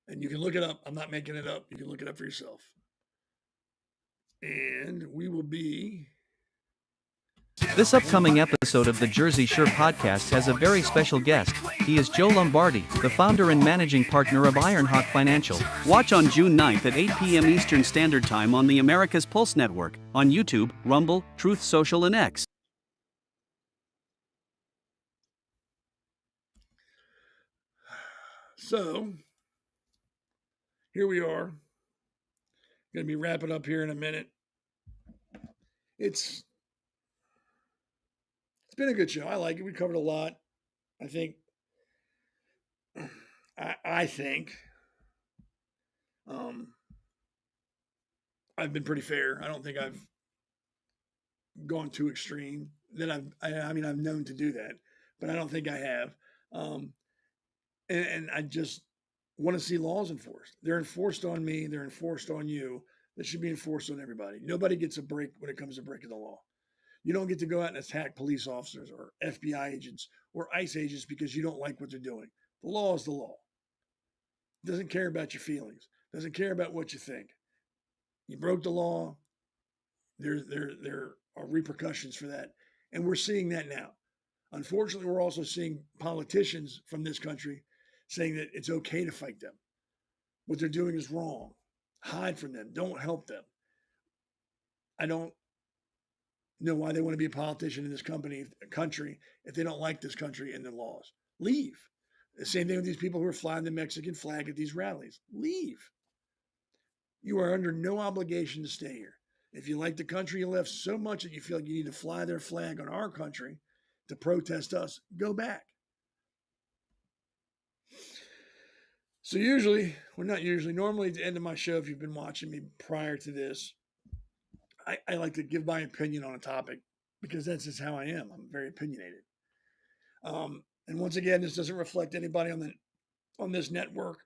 And you can look it up. I'm not making it up. You can look it up for yourself. And we will be. This upcoming episode of the Jersey Shore podcast has a very special guest. He is Joe Lombardi, the founder and managing partner of Ironhawk Financial. Watch on June 9th at 8 p.m. Eastern Standard Time on the America's Pulse Network, on YouTube, Rumble, Truth Social, and X. So, here we are. Going to be wrapping up here in a minute. It's been a good show. I like it. We covered a lot. I think I've been pretty fair. I don't think I've gone too extreme. I mean, I've known to do that, but I don't think I have. And I just want to see laws enforced. They're enforced on me. They're enforced on you. They should be enforced on everybody. Nobody gets a break when it comes to breaking the law. You don't get to go out and attack police officers or FBI agents or ICE agents because you don't like what they're doing. The law is the law. It doesn't care about your feelings. It doesn't care about what you think. You broke the law. There are repercussions for that. And we're seeing that now. Unfortunately, we're also seeing politicians from this country saying that it's okay to fight them. What they're doing is wrong. Hide from them. Don't help them. I don't know why they want to be a politician in this country if they don't like this country and the laws. Leave. The same thing with these people who are flying the Mexican flag at these rallies. Leave. You are under no obligation to stay here. If you like the country you left so much that you feel like you need to fly their flag on our country to protest us, go back. So normally at the end of my show, if you've been watching me prior to this, I like to give my opinion on a topic because that's just how I am. I'm very opinionated. And once again, this doesn't reflect anybody on this network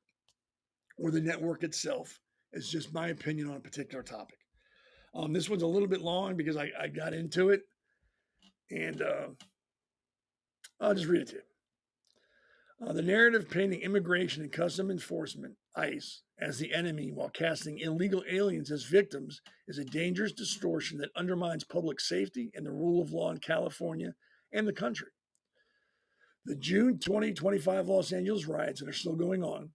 or the network itself. It's just my opinion on a particular topic. This one's a little bit long because I got into it, and I'll just read it to you. The narrative painting immigration and custom enforcement, ICE, as the enemy while casting illegal aliens as victims is a dangerous distortion that undermines public safety and the rule of law in California and the country. The June 2025 Los Angeles riots that are still going on,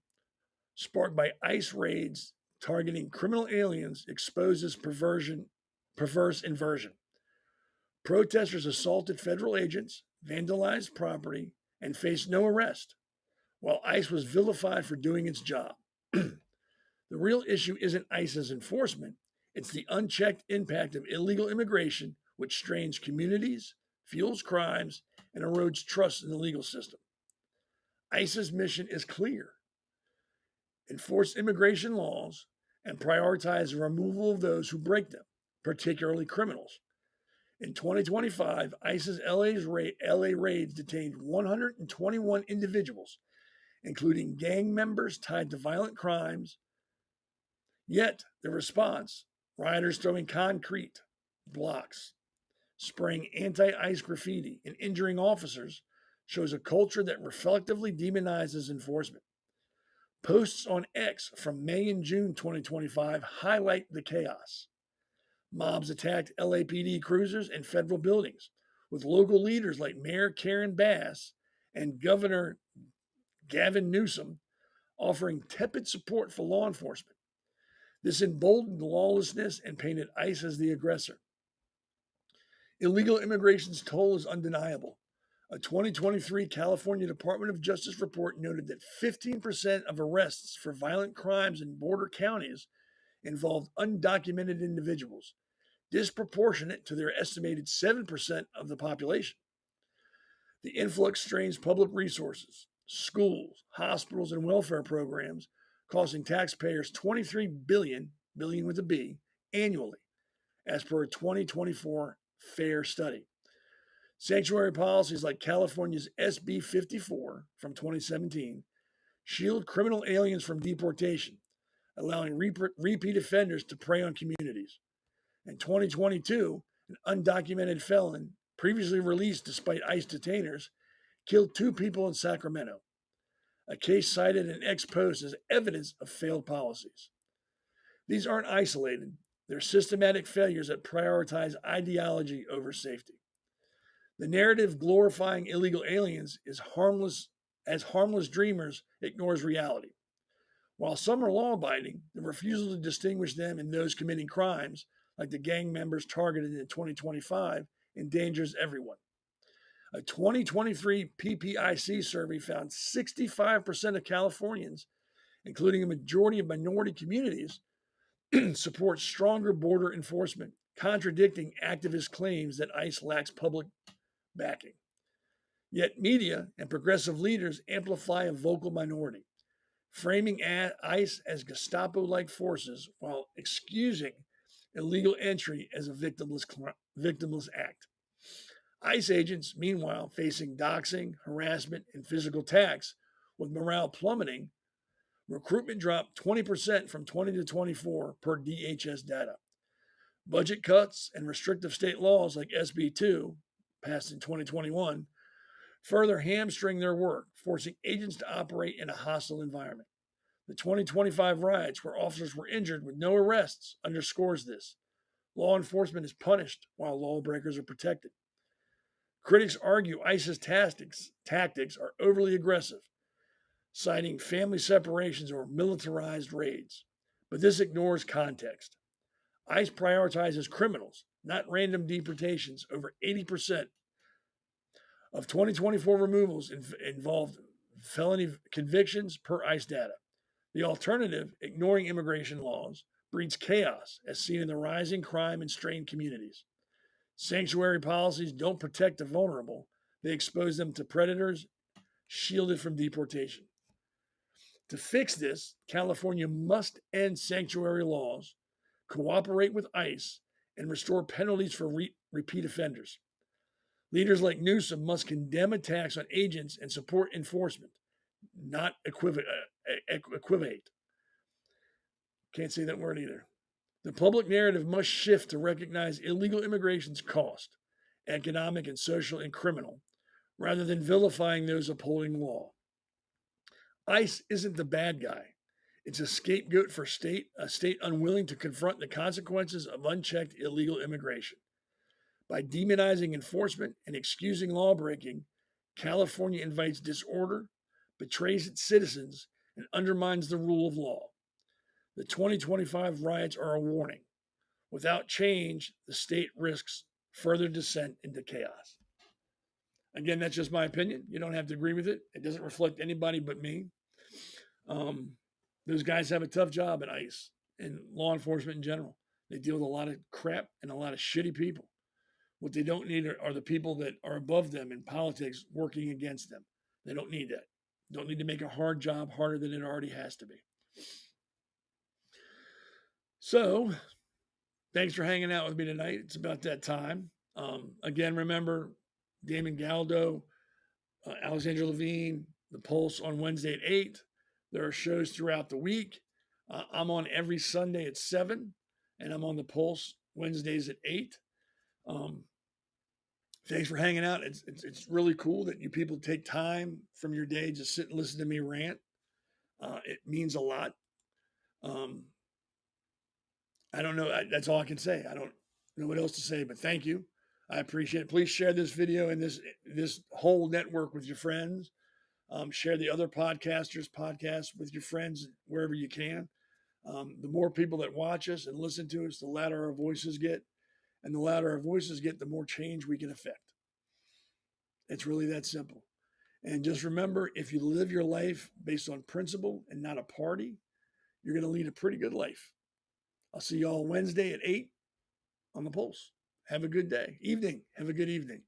sparked by ICE raids targeting criminal aliens, exposes perverse inversion. Protesters assaulted federal agents, vandalized property, and faced no arrest, while ICE was vilified for doing its job. The real issue isn't ICE's enforcement, it's the unchecked impact of illegal immigration, which strains communities, fuels crimes, and erodes trust in the legal system. ICE's mission is clear: enforce immigration laws and prioritize the removal of those who break them, particularly criminals. In 2025, ICE's LA raids detained 121 individuals, including gang members tied to violent crimes. Yet, the response, rioters throwing concrete blocks, spraying anti-ICE graffiti, and injuring officers, shows a culture that reflectively demonizes enforcement. Posts on X from May and June 2025 highlight the chaos. Mobs attacked LAPD cruisers and federal buildings, with local leaders like Mayor Karen Bass and Governor Gavin Newsom offering tepid support for law enforcement. This emboldened lawlessness and painted ICE as the aggressor. Illegal immigration's toll is undeniable. A 2023 California Department of Justice report noted that 15% of arrests for violent crimes in border counties involved undocumented individuals, disproportionate to their estimated 7% of the population. The influx strains public resources, schools, hospitals, and welfare programs, costing taxpayers $23 billion with a B, annually, as per a 2024 FAIR study. Sanctuary policies like California's SB 54 from 2017 shield criminal aliens from deportation, allowing repeat offenders to prey on communities. In 2022, an undocumented felon, previously released despite ICE detainers, killed 2 people in Sacramento, a case cited in ex post as evidence of failed policies. These aren't isolated, they're systematic failures that prioritize ideology over safety. The narrative glorifying illegal aliens is harmless dreamers ignores reality. While some are law-abiding, the refusal to distinguish them and those committing crimes, like the gang members targeted in 2025, endangers everyone. A 2023 PPIC survey found 65% of Californians, including a majority of minority communities, support stronger border enforcement, contradicting activist claims that ICE lacks public backing. Yet media and progressive leaders amplify a vocal minority, framing ICE as Gestapo-like forces while excusing illegal entry as a victimless act. ICE agents, meanwhile, facing doxing, harassment, and physical attacks, with morale plummeting. Recruitment dropped 20% from 20 to 24 per DHS data. Budget cuts and restrictive state laws like SB 2, passed in 2021, further hamstring their work, forcing agents to operate in a hostile environment. The 2025 riots, where officers were injured with no arrests, underscores this. Law enforcement is punished while lawbreakers are protected. Critics argue ICE's tactics are overly aggressive, citing family separations or militarized raids. But this ignores context. ICE prioritizes criminals, not random deportations. Over 80% of 2024 removals involved felony convictions per ICE data. The alternative, ignoring immigration laws, breeds chaos, as seen in the rising crime and strained communities. Sanctuary policies don't protect the vulnerable, they expose them to predators, shielded from deportation. To fix this, California must end sanctuary laws, cooperate with ICE, and restore penalties for repeat offenders. Leaders like Newsom must condemn attacks on agents and support enforcement, not equivocate. Can't say that word either. The public narrative must shift to recognize illegal immigration's cost, economic and social and criminal, rather than vilifying those upholding law. ICE isn't the bad guy. It's a scapegoat for a state unwilling to confront the consequences of unchecked illegal immigration. By demonizing enforcement and excusing lawbreaking, California invites disorder, betrays its citizens, and undermines the rule of law. The 2025 riots are a warning. Without change, the state risks further descent into chaos. Again, that's just my opinion. You don't have to agree with it. It doesn't reflect anybody but me. Those guys have a tough job at ICE and law enforcement in general. They deal with a lot of crap and a lot of shitty people. What they don't need are the people that are above them in politics working against them. They don't need that. Don't need to make a hard job harder than it already has to be. So, thanks for hanging out with me tonight. It's about that time. Again, remember, Damon Galdo, Alexandra Levine, The Pulse on Wednesday at 8. There are shows throughout the week. I'm on every Sunday at 7, and I'm on The Pulse Wednesdays at 8. Thanks for hanging out. It's really cool that you people take time from your day to sit and listen to me rant. It means a lot. I don't know. That's all I can say. I don't know what else to say, but thank you. I appreciate it. Please share this video and this whole network with your friends. Share the other podcasts with your friends wherever you can. The more people that watch us and listen to us, the louder our voices get. And the louder our voices get, the more change we can affect. It's really that simple. And just remember, if you live your life based on principle and not a party, you're going to lead a pretty good life. I'll see you all Wednesday at 8 on The Pulse. Have a good day. Have a good evening.